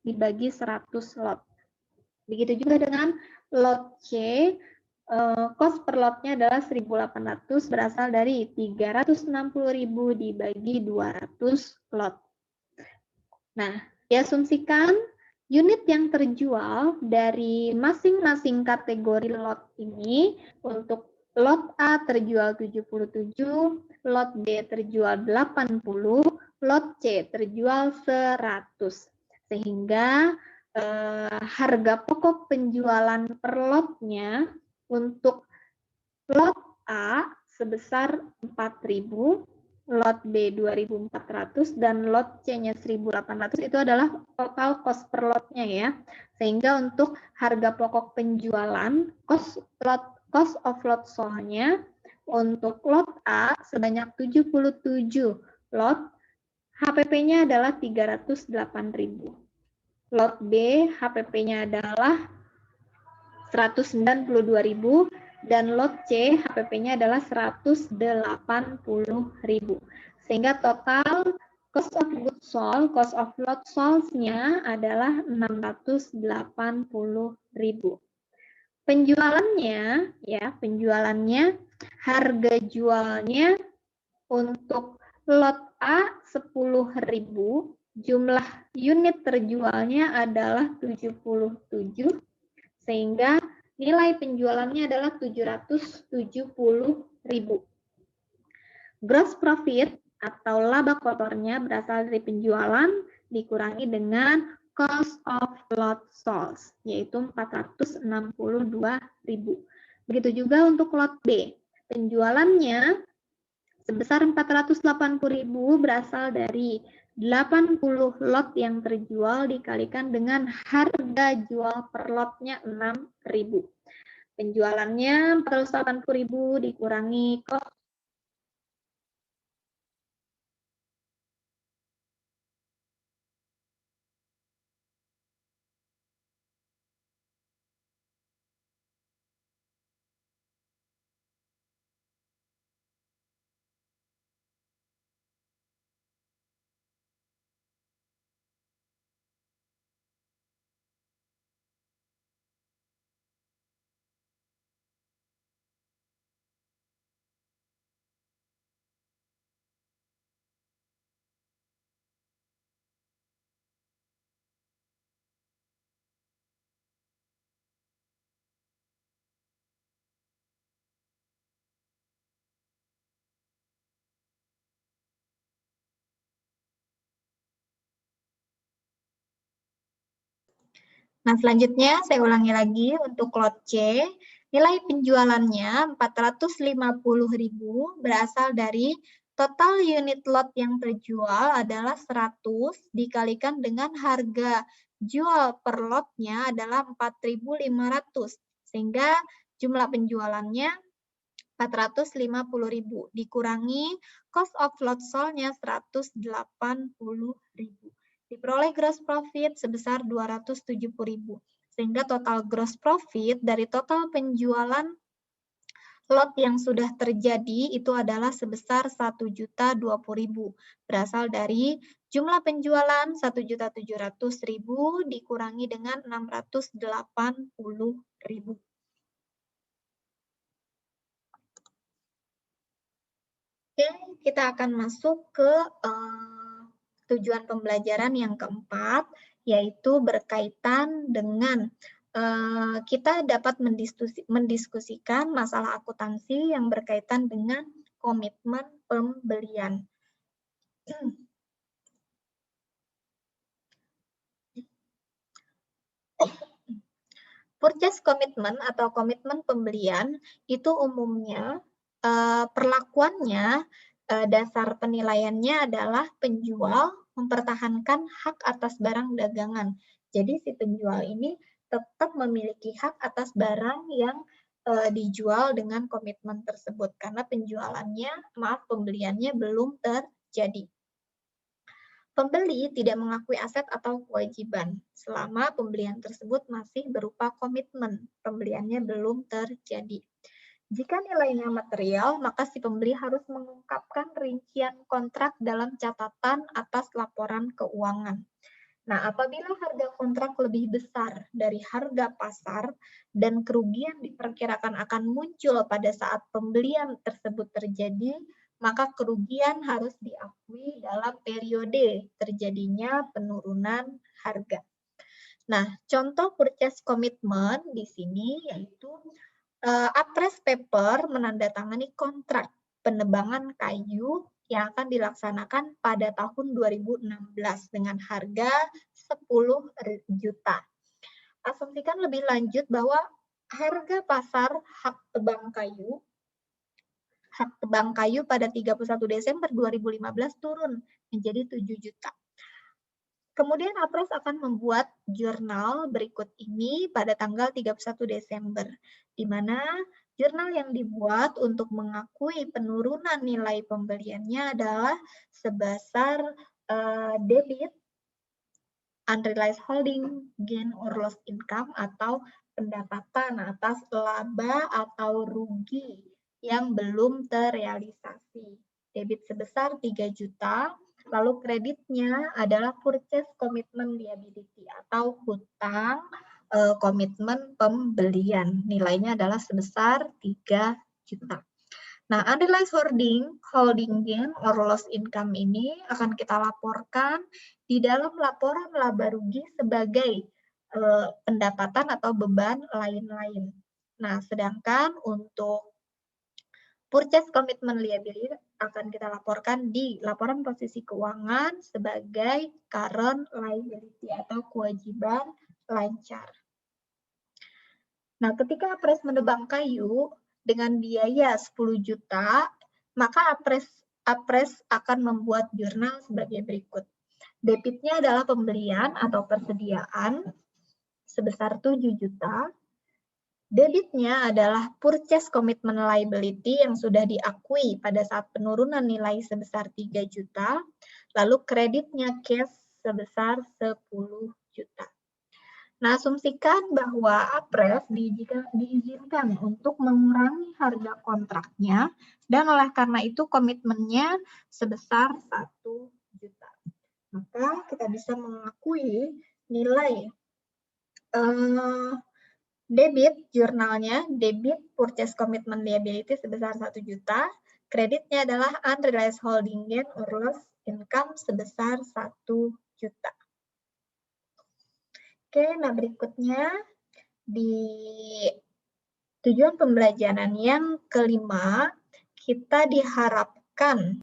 S1: dibagi 100 lot. Begitu juga dengan lot C, cost per lotnya adalah 1.800, berasal dari 360.000 dibagi 200 lot. Nah, diasumsikan unit yang terjual dari masing-masing kategori lot ini untuk lot A terjual 77, lot B terjual 80, lot C terjual 100. Sehingga harga pokok penjualan per lotnya untuk lot A sebesar 4.000, lot B 2.400, dan lot C-nya 1.800 itu adalah total cost per lotnya ya. Sehingga untuk harga pokok penjualan, cost of lot sold-nya untuk lot A sebanyak 77 lot, HPP-nya adalah 308.000. Lot B, HPP-nya adalah 192.000, dan lot C HPP-nya adalah 180.000. Sehingga total cost of goods sold, cost of lot sold-nya adalah 680.000. Penjualannya ya, harga jualnya untuk lot A 10.000, jumlah unit terjualnya adalah 77, sehingga nilai penjualannya adalah 770.000. Gross profit atau laba kotornya berasal dari penjualan dikurangi dengan cost of lot sold, yaitu 462.000. Begitu juga untuk lot B. Penjualannya sebesar 480.000 berasal dari 80 lot yang terjual dikalikan dengan harga jual per lotnya 6.000. Penjualannya 480.000 dikurangi cost. Nah, selanjutnya saya ulangi lagi untuk lot C.
S2: Nilai penjualannya 450.000 berasal dari total unit lot yang terjual adalah 100 dikalikan dengan harga jual per lotnya adalah 4.500. Sehingga jumlah penjualannya 450.000 dikurangi cost of lot sold-nya 180.000. Diperoleh gross profit sebesar 270.000. Sehingga total gross profit dari total penjualan lot yang sudah terjadi itu adalah sebesar 1.020.000. Berasal dari jumlah penjualan 1.700.000 dikurangi dengan 680.000. Oke, kita akan masuk ke tujuan pembelajaran yang keempat, yaitu berkaitan dengan kita dapat mendiskusikan masalah akuntansi yang berkaitan dengan komitmen pembelian. Purchase commitment atau komitmen pembelian itu umumnya perlakuannya, dasar penilaiannya adalah penjual mempertahankan hak atas barang dagangan. Jadi si penjual ini tetap memiliki hak atas barang yang dijual dengan komitmen tersebut karena pembeliannya belum terjadi. Pembeli tidak mengakui aset atau kewajiban selama pembelian tersebut masih berupa komitmen, pembeliannya belum terjadi. Jika nilainya material, maka si pembeli harus mengungkapkan rincian kontrak dalam catatan atas laporan keuangan. Nah, apabila harga kontrak lebih besar dari harga pasar dan kerugian diperkirakan akan muncul pada saat pembelian tersebut terjadi, maka kerugian harus diakui dalam periode terjadinya penurunan harga. Nah, contoh purchase commitment di sini yaitu appraise paper menandatangani kontrak penebangan kayu yang akan dilaksanakan pada tahun 2016 dengan harga 10 juta. Asumsikan lebih lanjut bahwa harga pasar hak tebang kayu pada 31 Desember 2015 turun menjadi 7 juta. Kemudian appraise akan membuat jurnal berikut ini pada tanggal 31 Desember, di mana jurnal yang dibuat untuk mengakui penurunan nilai pembeliannya adalah sebesar debit, unrealized holding gain or loss income atau pendapatan atas laba atau rugi yang belum terrealisasi. Debit sebesar 3 juta, lalu kreditnya adalah purchase commitment liability atau hutang komitmen pembelian. Nilainya adalah sebesar 3 juta. Nah, unrealized holding gain or loss income ini akan kita laporkan di dalam laporan laba rugi sebagai pendapatan atau beban lain-lain. Nah, sedangkan untuk purchase commitment liability akan kita laporkan di laporan posisi keuangan sebagai current liability atau kewajiban lancar. Nah, ketika appraise menebang kayu dengan biaya 10 juta, maka appraise akan membuat jurnal sebagai berikut. Debitnya adalah pembelian atau persediaan sebesar 7 juta. Debitnya adalah purchase commitment liability yang sudah diakui pada saat penurunan nilai sebesar 3 juta, lalu kreditnya cash sebesar 10 juta. Nah, asumsikan bahwa appraise diizinkan untuk mengurangi harga kontraknya dan oleh karena itu komitmennya sebesar 1 juta. Maka kita bisa mengakui nilai debit jurnalnya, debit purchase commitment liability sebesar 1 juta, kreditnya adalah unrealized holding gain or loss income sebesar 1 juta. Oke, nah berikutnya di tujuan pembelajaran yang kelima, kita diharapkan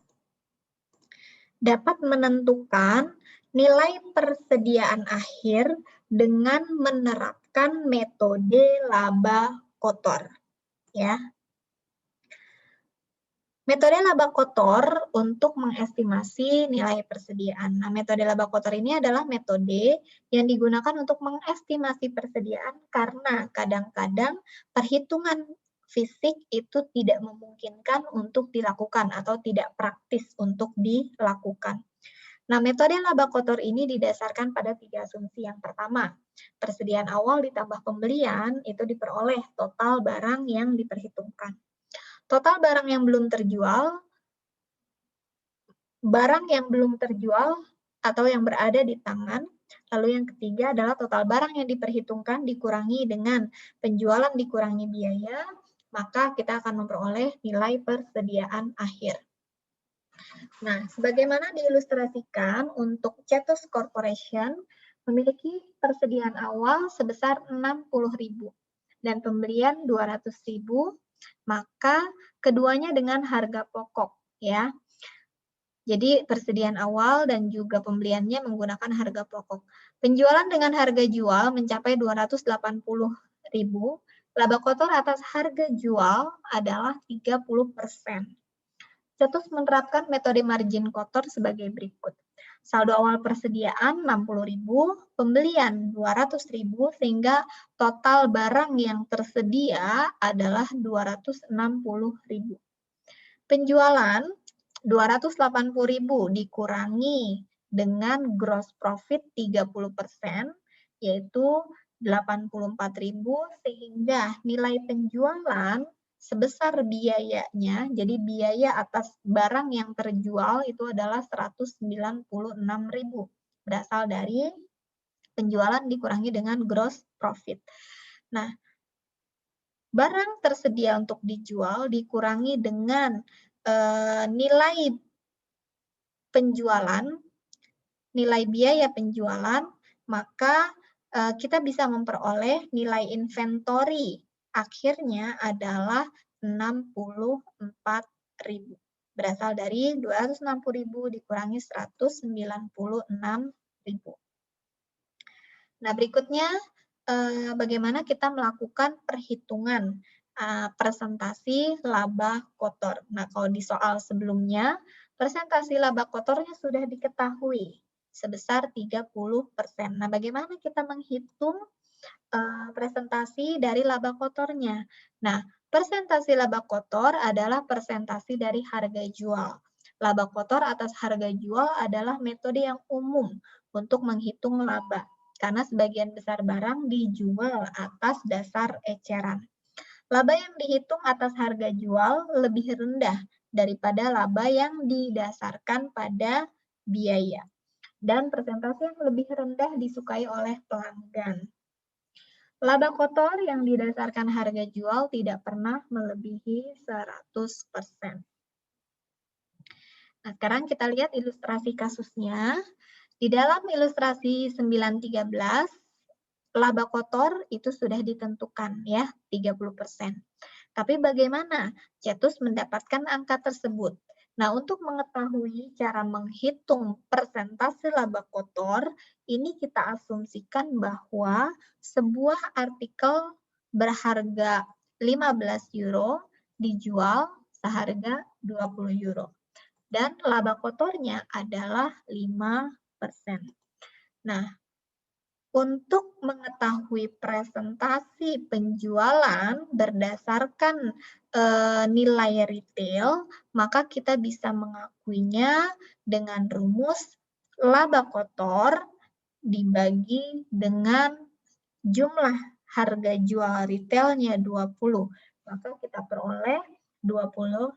S2: dapat menentukan nilai persediaan akhir dengan menerapkan metode laba kotor. ya. Metode laba kotor untuk mengestimasi nilai persediaan. Nah, metode laba kotor ini adalah metode yang digunakan untuk mengestimasi persediaan karena kadang-kadang perhitungan fisik itu tidak memungkinkan untuk dilakukan atau tidak praktis untuk dilakukan. Nah, metode laba kotor ini didasarkan pada 3 asumsi. Yang pertama, persediaan awal ditambah pembelian itu diperoleh total barang yang diperhitungkan. Total barang yang belum terjual atau yang berada di tangan. Lalu yang ketiga adalah total barang yang diperhitungkan dikurangi dengan penjualan dikurangi biaya, maka kita akan memperoleh nilai persediaan akhir. Nah, sebagaimana diilustrasikan untuk Cetus Corporation memiliki persediaan awal sebesar 60.000 dan pembelian 200.000, maka keduanya dengan harga pokok ya. Jadi persediaan awal dan juga pembeliannya menggunakan harga pokok. Penjualan dengan harga jual mencapai 280.000, laba kotor atas harga jual adalah 30%. Cetus menerapkan metode margin kotor sebagai berikut. Saldo awal persediaan 60.000, pembelian 200.000 sehingga total barang yang tersedia adalah 260.000. Penjualan 280.000 dikurangi dengan gross profit 30%, yaitu 84.000 sehingga nilai penjualan sebesar biayanya, jadi biaya atas barang yang terjual itu adalah 196.000, berasal dari penjualan dikurangi dengan gross profit. Nah, barang tersedia untuk dijual dikurangi dengan nilai penjualan, nilai biaya penjualan, maka kita bisa memperoleh nilai inventory akhirnya adalah 64.000. Berasal dari 260.000 dikurangi 196.000. Nah, berikutnya bagaimana kita melakukan perhitungan presentasi laba kotor. Nah, kalau di soal sebelumnya, presentasi laba kotornya sudah diketahui sebesar 30%. Nah, bagaimana kita menghitung presentasi dari laba kotornya? Nah, presentasi laba kotor adalah presentasi dari harga jual. Laba kotor atas harga jual adalah metode yang umum untuk menghitung laba, karena sebagian besar barang dijual atas dasar eceran. Laba yang dihitung atas harga jual lebih rendah daripada laba yang didasarkan pada biaya. Dan presentasi yang lebih rendah disukai oleh pelanggan. Laba kotor yang didasarkan harga jual tidak pernah melebihi 100%. Nah, sekarang kita lihat ilustrasi kasusnya. Di dalam ilustrasi 913, laba kotor itu sudah ditentukan ya, 30%. Tapi bagaimana Cetus mendapatkan angka tersebut? Nah, untuk mengetahui cara menghitung persentase laba kotor, ini kita asumsikan bahwa sebuah artikel berharga 15 euro dijual seharga 20 euro. Dan laba kotornya adalah 5%. Nah, untuk mengetahui presentasi penjualan berdasarkan nilai retail, maka kita bisa mengakuinya dengan rumus laba kotor dibagi dengan jumlah harga jual retailnya 20. Maka kita peroleh 25%,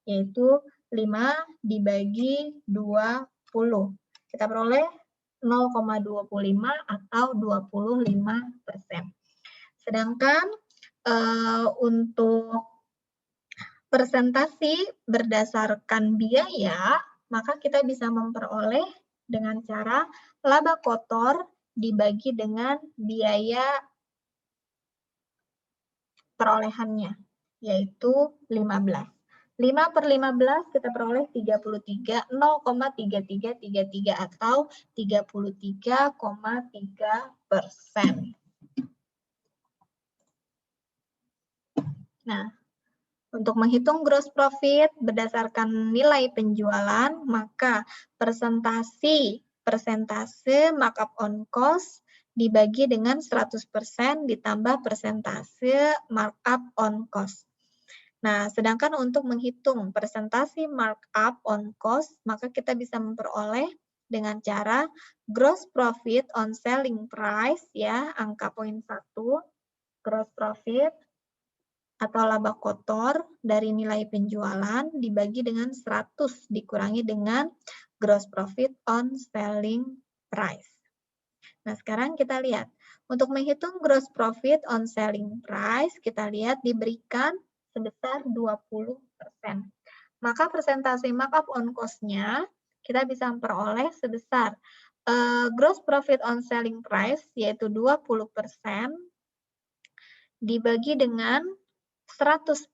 S2: yaitu 5 dibagi 20. Kita peroleh 0,25 atau 25%. Sedangkan untuk presentasi berdasarkan biaya, maka kita bisa memperoleh dengan cara laba kotor dibagi dengan biaya perolehannya, yaitu 15. 5/15 kita peroleh 33, 0,3333 atau 33,3%. Nah, untuk menghitung gross profit berdasarkan nilai penjualan, maka persentase markup on cost dibagi dengan 100% ditambah persentase markup on cost. Nah, sedangkan untuk menghitung persentase markup on cost, maka kita bisa memperoleh dengan cara gross profit on selling price, ya, angka poin 1, gross profit atau laba kotor dari nilai penjualan dibagi dengan 100 dikurangi dengan gross profit on selling price. Nah, sekarang kita lihat. Untuk menghitung gross profit on selling price, kita lihat diberikan sebesar 20%. Maka persentase markup on cost-nya kita bisa memperoleh sebesar gross profit on selling price, yaitu 20%, dibagi dengan 100%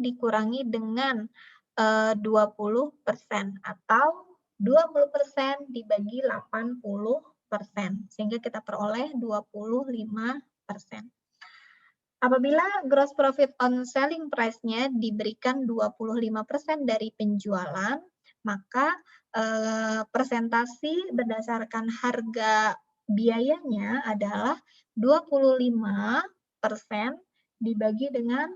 S2: dikurangi dengan 20%, atau 20% dibagi 80%, sehingga kita peroleh 25%. Apabila gross profit on selling price-nya diberikan 25% dari penjualan, maka presentasi berdasarkan harga biayanya adalah 25% dibagi dengan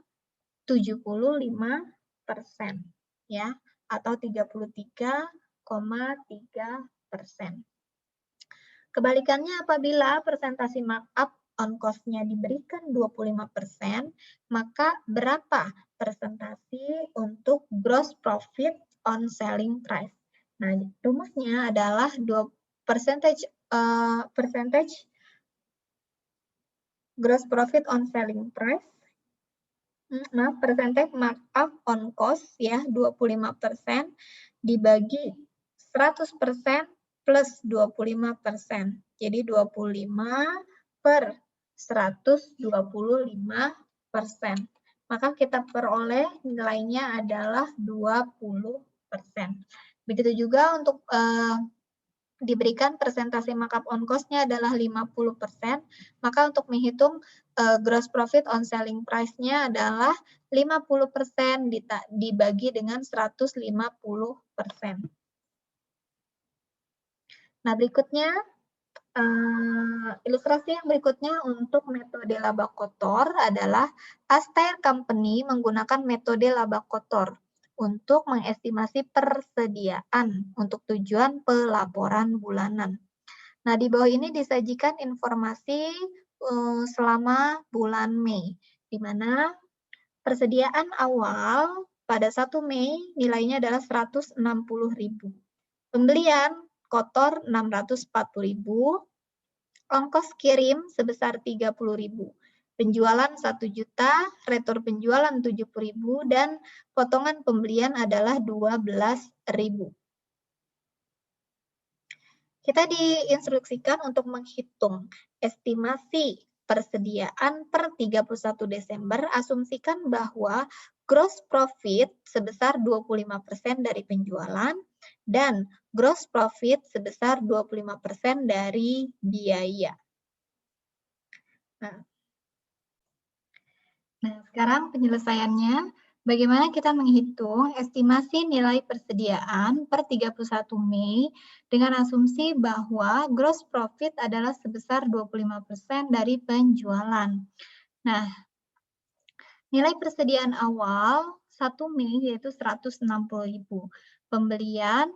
S2: 75%, ya, atau 33,3%. Kebalikannya, apabila persentase markup on cost-nya diberikan 25%, maka berapa persentase untuk gross profit on selling price? Nah, rumusnya adalah percentage gross profit on selling price, percentage markup on cost, ya, 25% dibagi 100% plus 25%. Jadi 25/125%. Maka kita peroleh nilainya adalah 20%. Begitu juga untuk diberikan persentase markup on cost-nya adalah 50%, maka untuk menghitung gross profit on selling price-nya adalah 50% dibagi dengan 150%. Nah, berikutnya, ilustrasi yang berikutnya untuk metode laba kotor adalah Astaire Company menggunakan metode laba kotor untuk mengestimasi persediaan untuk tujuan pelaporan bulanan. Nah, di bawah ini disajikan informasi selama bulan Mei, di mana persediaan awal pada 1 Mei nilainya adalah 160.000. Pembelian kotor 640.000, ongkos kirim sebesar 30.000. Penjualan 1 juta, retur penjualan 70.000, dan potongan pembelian adalah 12.000. Kita diinstruksikan untuk menghitung estimasi persediaan per 31 Desember, asumsikan bahwa gross profit sebesar 25% dari penjualan dan gross profit sebesar 25% dari biaya. Nah, sekarang penyelesaiannya, bagaimana kita menghitung estimasi nilai persediaan per 31 Mei dengan asumsi bahwa gross profit adalah sebesar 25% dari penjualan. Nah, nilai persediaan awal 1 Mei yaitu 160.000. Pembelian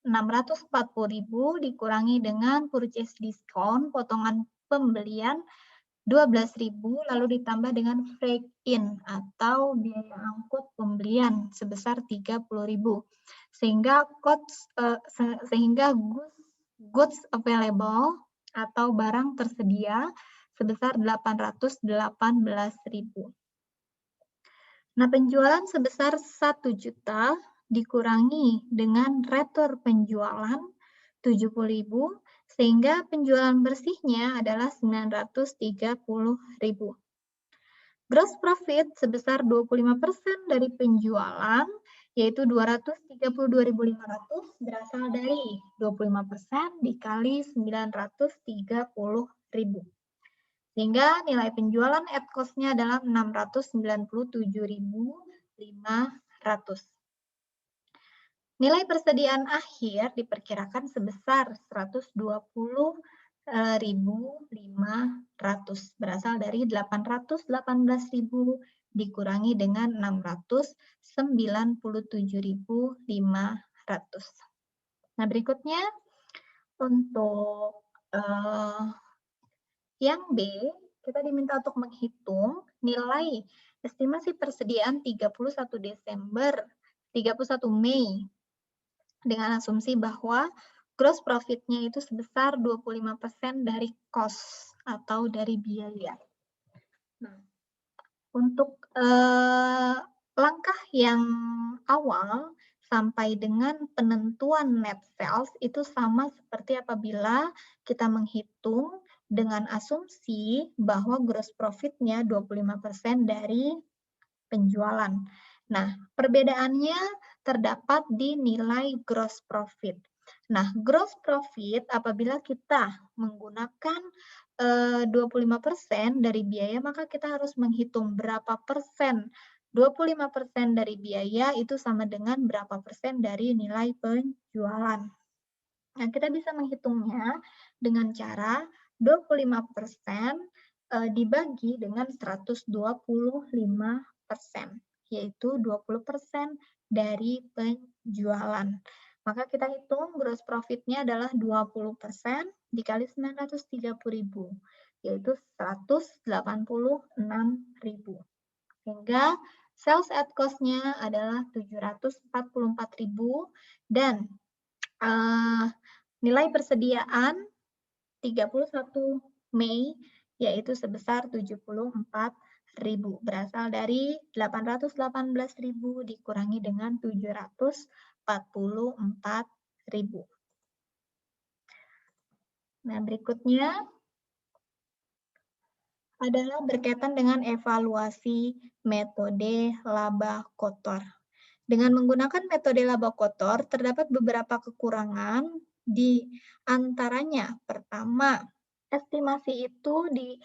S2: 640.000 dikurangi dengan purchase discount, potongan pembelian 12.000, lalu ditambah dengan freight in atau biaya angkut pembelian sebesar 30.000, sehingga goods available atau barang tersedia sebesar 818.000. Nah, penjualan sebesar 1 juta dikurangi dengan retur penjualan 70.000, sehingga penjualan bersihnya adalah 930.000. Gross profit sebesar 25% dari penjualan, yaitu 232.500, berasal dari 25% dikali 930.000. Sehingga nilai penjualan at cost-nya adalah 697.500. Nilai persediaan akhir diperkirakan sebesar 120.500, berasal dari 818.000 dikurangi dengan 697.500. Nah, berikutnya untuk yang B, kita diminta untuk menghitung nilai estimasi persediaan 31 Mei dengan asumsi bahwa gross profit-nya itu sebesar 25% dari cost atau dari biaya. Nah, untuk langkah yang awal sampai dengan penentuan net sales itu sama seperti apabila kita menghitung dengan asumsi bahwa gross profit-nya 25% dari penjualan. Nah, perbedaannya terdapat di nilai gross profit. Nah, gross profit apabila kita menggunakan 25% dari biaya, maka kita harus menghitung berapa persen. 25% dari biaya itu sama dengan berapa persen dari nilai penjualan. Nah, kita bisa menghitungnya dengan cara 25% dibagi dengan 125%, yaitu 20% dari penjualan. Maka kita hitung gross profit-nya adalah 20% dikali 930.000, yaitu 186.000. Sehingga sales at cost-nya adalah 744.000 dan nilai persediaan 31 Mei yaitu sebesar 74.000, berasal dari 818.000 dikurangi dengan 744.000. Nah, berikutnya adalah berkaitan dengan evaluasi metode laba kotor. Dengan menggunakan metode laba kotor, terdapat beberapa kekurangan, di antaranya, pertama, estimasi itu di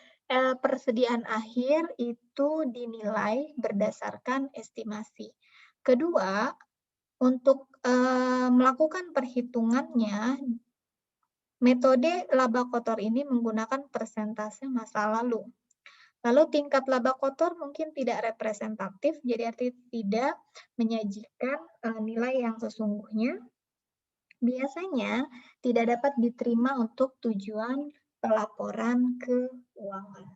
S2: persediaan akhir itu dinilai berdasarkan estimasi. Kedua, untuk melakukan perhitungannya, metode laba kotor ini menggunakan persentase masa lalu. Lalu tingkat laba kotor mungkin tidak representatif, jadi artinya tidak menyajikan nilai yang sesungguhnya. Biasanya tidak dapat diterima untuk tujuan pelaporan keuangan.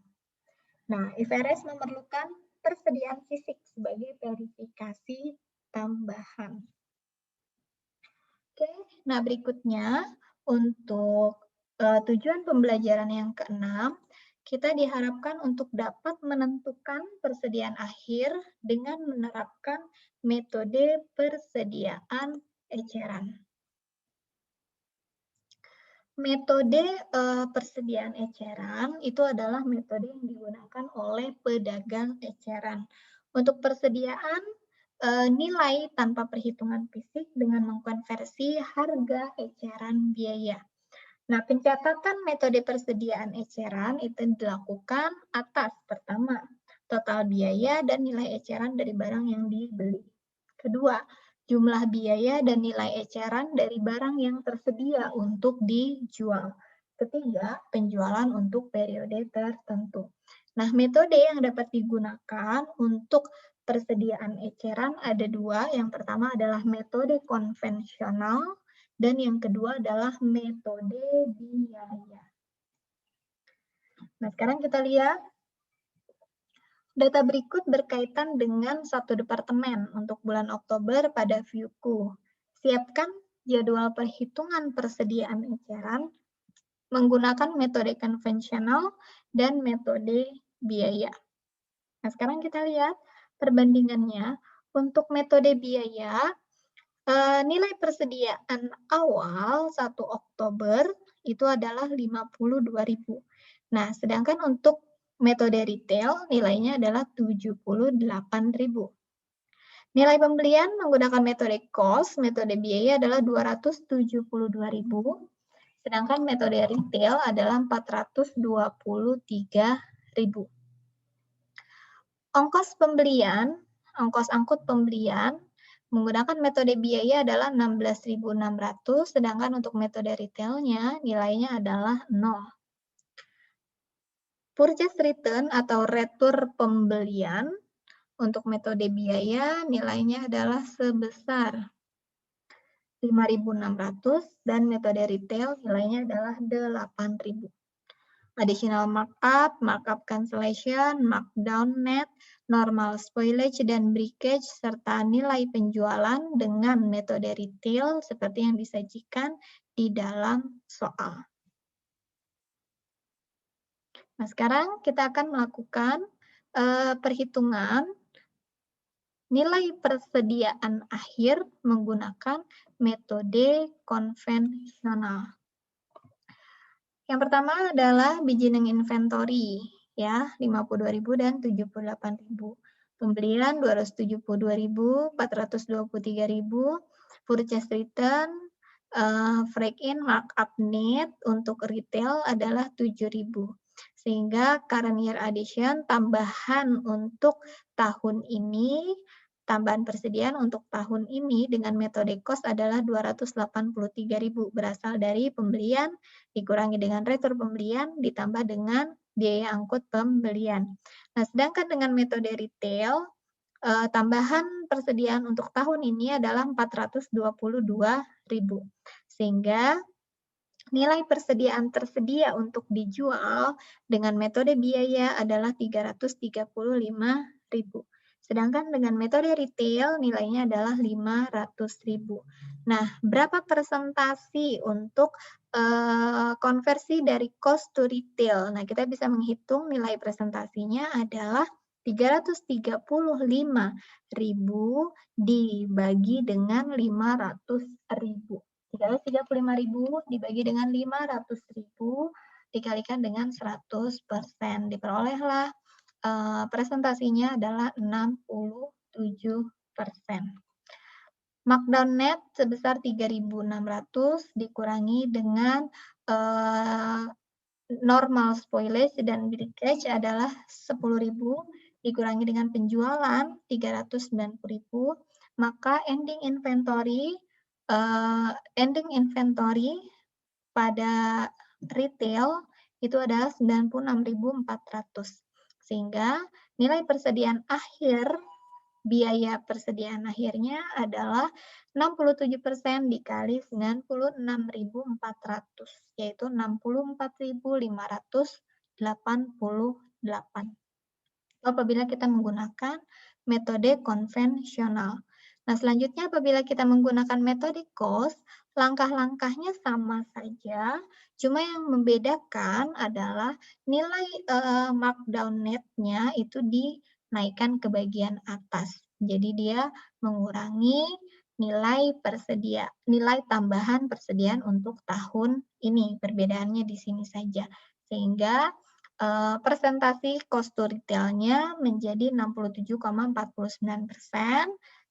S2: Nah, IFRS memerlukan persediaan fisik sebagai verifikasi tambahan. Oke, nah berikutnya untuk tujuan pembelajaran yang keenam, kita diharapkan untuk dapat menentukan persediaan akhir dengan menerapkan metode persediaan eceran. Metode persediaan eceran itu adalah metode yang digunakan oleh pedagang eceran. Untuk persediaan nilai tanpa perhitungan fisik dengan mengkonversi harga eceran biaya. Nah, pencatatan metode persediaan eceran itu dilakukan atas pertama, total biaya dan nilai eceran dari barang yang dibeli. Kedua, jumlah biaya dan nilai eceran dari barang yang tersedia untuk dijual. Ketiga, penjualan untuk periode tertentu. Nah, metode yang dapat digunakan untuk persediaan eceran ada dua. Yang pertama adalah metode konvensional, dan yang kedua adalah metode biaya. Nah, sekarang kita lihat data berikut berkaitan dengan satu departemen untuk bulan Oktober pada ViewQ. Siapkan jadwal perhitungan persediaan eceran menggunakan metode konvensional dan metode biaya. Nah, sekarang kita lihat perbandingannya. Untuk metode biaya, nilai persediaan awal 1 Oktober itu adalah 52.000. Nah, sedangkan untuk metode retail nilainya adalah 78.000. Nilai pembelian menggunakan metode cost, metode biaya adalah 272.000, sedangkan metode retail adalah 423.000. Ongkos angkut pembelian menggunakan metode biaya adalah 16.600, sedangkan untuk metode retailnya nilainya adalah 0. Purchase return atau retur pembelian untuk metode biaya nilainya adalah sebesar 5.600 dan metode retail nilainya adalah 8.000. Additional markup, markup cancellation, markdown net, normal spoilage, dan breakage, serta nilai penjualan dengan metode retail seperti yang disajikan di dalam soal. Nah, sekarang kita akan melakukan perhitungan nilai persediaan akhir menggunakan metode konvensional. Yang pertama adalah beginning inventory, ya, 52.000 dan 78.000. Pembelian 272.000, 423.000, purchase return, break in, markup net untuk retail adalah 7.000. Sehingga current year addition, tambahan untuk tahun ini, tambahan persediaan untuk tahun ini dengan metode cost adalah 283.000, berasal dari pembelian dikurangi dengan retur pembelian ditambah dengan biaya angkut pembelian. Nah, sedangkan dengan metode retail, tambahan persediaan untuk tahun ini adalah 422.000. Sehingga nilai persediaan tersedia untuk dijual dengan metode biaya adalah 335.000. Sedangkan dengan metode retail nilainya adalah 500.000. Nah, berapa persentasi untuk konversi dari cost to retail? Nah, kita bisa menghitung nilai presentasinya adalah 335.000 dibagi dengan 500.000. 335.000 dibagi dengan 500.000 dikalikan dengan 100%. Diperolehlah presentasinya adalah 67%. Markdown net sebesar 3.600 dikurangi dengan normal spoilage dan breakage adalah 10.000 dikurangi dengan penjualan 390.000, maka ending inventory pada retail itu adalah 96.400. Sehingga nilai persediaan akhir, biaya persediaan akhirnya adalah 67% dikali 96.400, yaitu 64.588. Apabila kita menggunakan metode konvensional. Nah, selanjutnya apabila kita menggunakan metode cost, langkah-langkahnya sama saja, cuma yang membedakan adalah nilai markdown net-nya itu dinaikkan ke bagian atas. Jadi dia mengurangi nilai tambahan persediaan untuk tahun ini. Perbedaannya di sini saja. Sehingga presentasi cost to retail-nya menjadi 67,49%,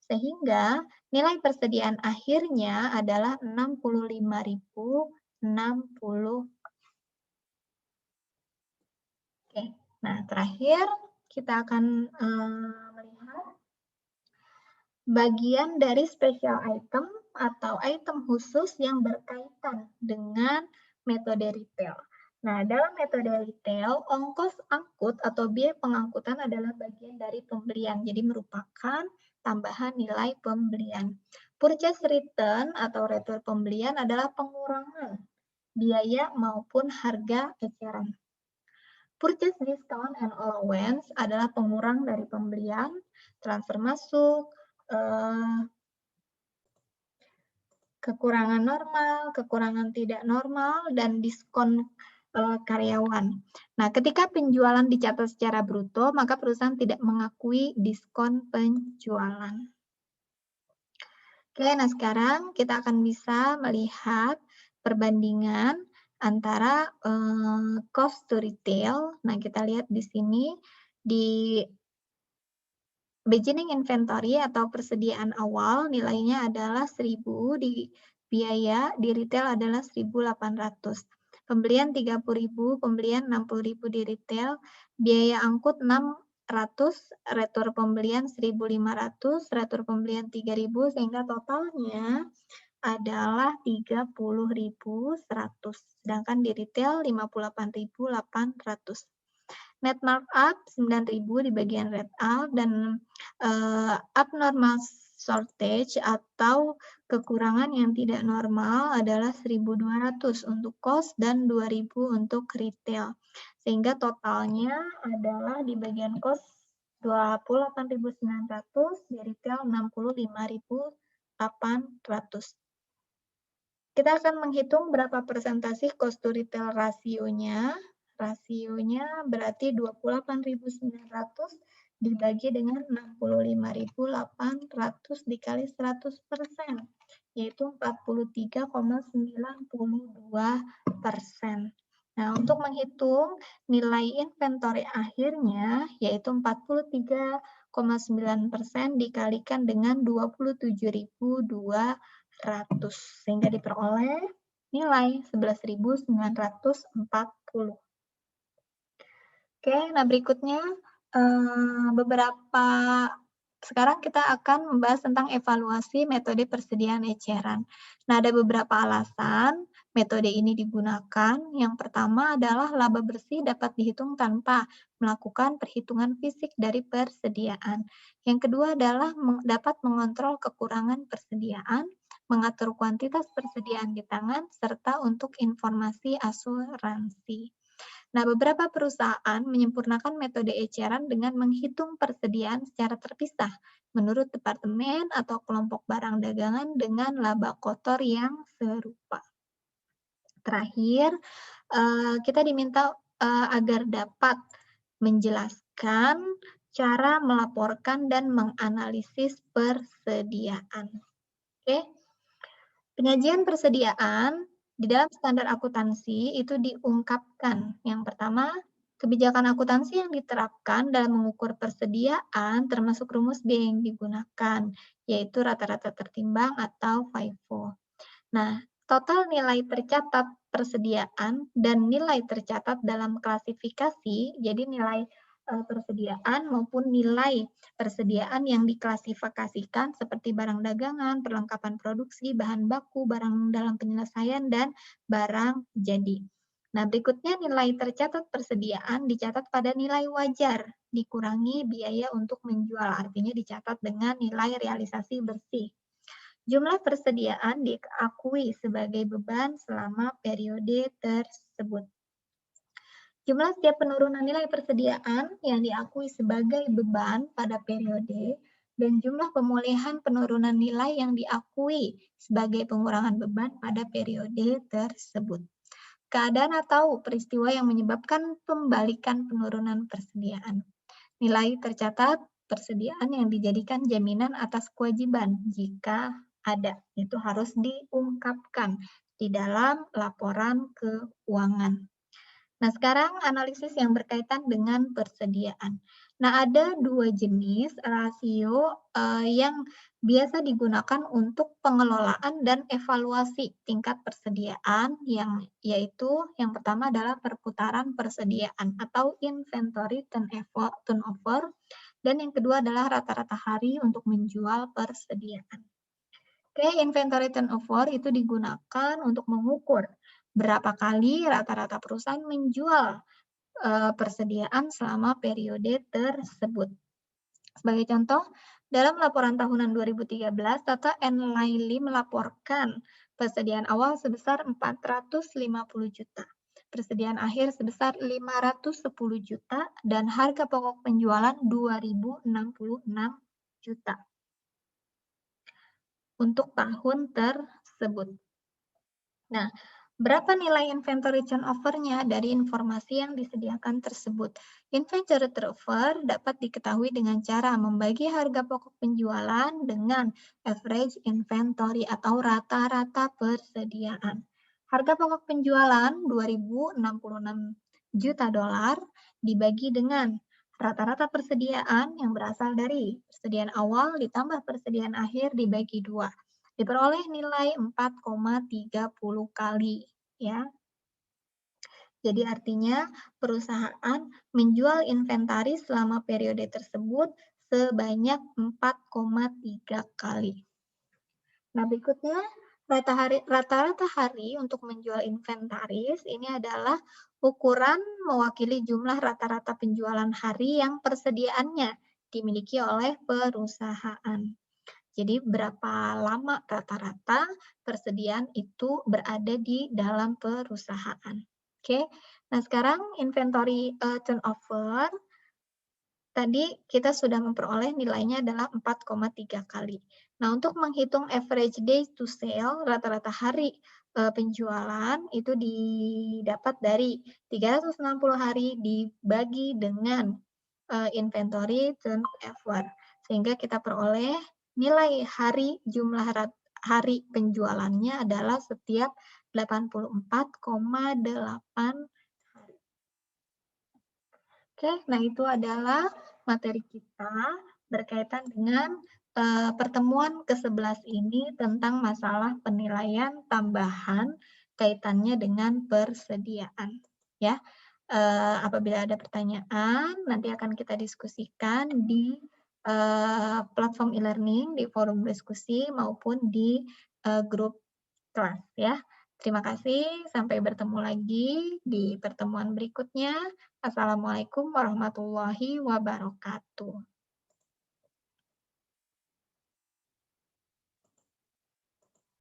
S2: sehingga nilai persediaan akhirnya adalah 65.060. Oke, nah terakhir kita akan melihat bagian dari special item atau item khusus yang berkaitan dengan metode retail. Nah, dalam metode retail, ongkos angkut atau biaya pengangkutan adalah bagian dari pembelian, jadi merupakan tambahan nilai pembelian. Purchase return atau retur pembelian adalah pengurangan biaya maupun harga eceran. Purchase discount and allowance adalah pengurang dari pembelian, transfer masuk, kekurangan normal, kekurangan tidak normal, dan diskon karyawan. Nah, ketika penjualan dicatat secara bruto, maka perusahaan tidak mengakui diskon penjualan. Oke, nah sekarang kita akan bisa melihat perbandingan antara cost to retail. Nah, kita lihat di sini di beginning inventory atau persediaan awal nilainya adalah 1.000, di biaya di retail adalah 1.800. pembelian 30.000, pembelian 60.000 di retail, biaya angkut 600, retur pembelian 1.500, retur pembelian 3.000, sehingga totalnya adalah 30.100, sedangkan di retail 58.800. Net markup 9.000 di bagian red out, dan abnormal shortage atau kekurangan yang tidak normal adalah 1.200 untuk cost dan 2.000 untuk retail. Sehingga totalnya adalah di bagian cost 28.900, di retail 65.800. Kita akan menghitung berapa persentase cost to retail rasionya. Rasionya berarti 28.900 dibagi dengan 65.800 dikali 100%, yaitu 43,92%. Nah, untuk menghitung nilai inventory akhirnya, yaitu 43,9% dikalikan dengan 27.200, sehingga diperoleh nilai 11.940. Oke, nah berikutnya sekarang kita akan membahas tentang evaluasi metode persediaan eceran. Nah, ada beberapa alasan metode ini digunakan. Yang pertama adalah laba bersih dapat dihitung tanpa melakukan perhitungan fisik dari persediaan. Yang kedua adalah dapat mengontrol kekurangan persediaan, mengatur kuantitas persediaan di tangan, serta untuk informasi asuransi. Nah, beberapa perusahaan menyempurnakan metode eceran dengan menghitung persediaan secara terpisah menurut departemen atau kelompok barang dagangan dengan laba kotor yang serupa. Terakhir, kita diminta agar dapat menjelaskan cara melaporkan dan menganalisis persediaan. Oke. Penyajian persediaan di dalam standar akuntansi itu diungkapkan. Yang pertama, kebijakan akuntansi yang diterapkan dalam mengukur persediaan termasuk rumus biaya yang digunakan, yaitu rata-rata tertimbang atau FIFO. Nah, total nilai tercatat persediaan dan nilai tercatat dalam klasifikasi, jadi nilai persediaan maupun nilai persediaan yang diklasifikasikan seperti barang dagangan, perlengkapan produksi, bahan baku, barang dalam penyelesaian, dan barang jadi. Nah, berikutnya nilai tercatat persediaan dicatat pada nilai wajar, dikurangi biaya untuk menjual, artinya dicatat dengan nilai realisasi bersih. Jumlah persediaan diakui sebagai beban selama periode tersebut. Jumlah setiap penurunan nilai persediaan yang diakui sebagai beban pada periode dan jumlah pemulihan penurunan nilai yang diakui sebagai pengurangan beban pada periode tersebut. Keadaan atau peristiwa yang menyebabkan pembalikan penurunan persediaan. Nilai tercatat persediaan yang dijadikan jaminan atas kewajiban jika ada. Itu harus diungkapkan di dalam laporan keuangan. Nah, sekarang analisis yang berkaitan dengan persediaan. Nah, ada dua jenis rasio yang biasa digunakan untuk pengelolaan dan evaluasi tingkat persediaan, yaitu yang pertama adalah perputaran persediaan atau inventory turnover, dan yang kedua adalah rata-rata hari untuk menjual persediaan. Oke, inventory turnover itu digunakan untuk mengukur berapa kali rata-rata perusahaan menjual persediaan selama periode tersebut. Sebagai contoh, dalam laporan tahunan 2013, Tata and Laili melaporkan persediaan awal sebesar 450 juta, persediaan akhir sebesar 510 juta, dan harga pokok penjualan 2.066 juta untuk tahun tersebut. Nah, berapa nilai inventory turnover-nya dari informasi yang disediakan tersebut? Inventory turnover dapat diketahui dengan cara membagi harga pokok penjualan dengan average inventory atau rata-rata persediaan. Harga pokok penjualan 2.066 juta dolar dibagi dengan rata-rata persediaan yang berasal dari persediaan awal ditambah persediaan akhir dibagi 2. Diperoleh nilai 4,30 kali, ya. Jadi artinya perusahaan menjual inventaris selama periode tersebut sebanyak 4,3 kali. Nah, berikutnya rata-rata hari untuk menjual inventaris ini adalah ukuran mewakili jumlah rata-rata penjualan hari yang persediaannya dimiliki oleh perusahaan. Jadi berapa lama rata-rata persediaan itu berada di dalam perusahaan. Oke. Nah, sekarang inventory turnover tadi kita sudah memperoleh nilainya adalah 4,3 kali. Nah, untuk menghitung average day to sale, rata-rata hari penjualan itu didapat dari 360 hari dibagi dengan inventory turnover. Sehingga kita peroleh nilai jumlah hari penjualannya adalah setiap 84,8 hari. Oke, nah itu adalah materi kita berkaitan dengan pertemuan ke-11 ini tentang masalah penilaian tambahan kaitannya dengan persediaan. Ya, apabila ada pertanyaan, nanti akan kita diskusikan di platform e-learning, di forum diskusi maupun di grup kelas. Ya, terima kasih. Sampai bertemu lagi di pertemuan berikutnya. Assalamualaikum warahmatullahi wabarakatuh.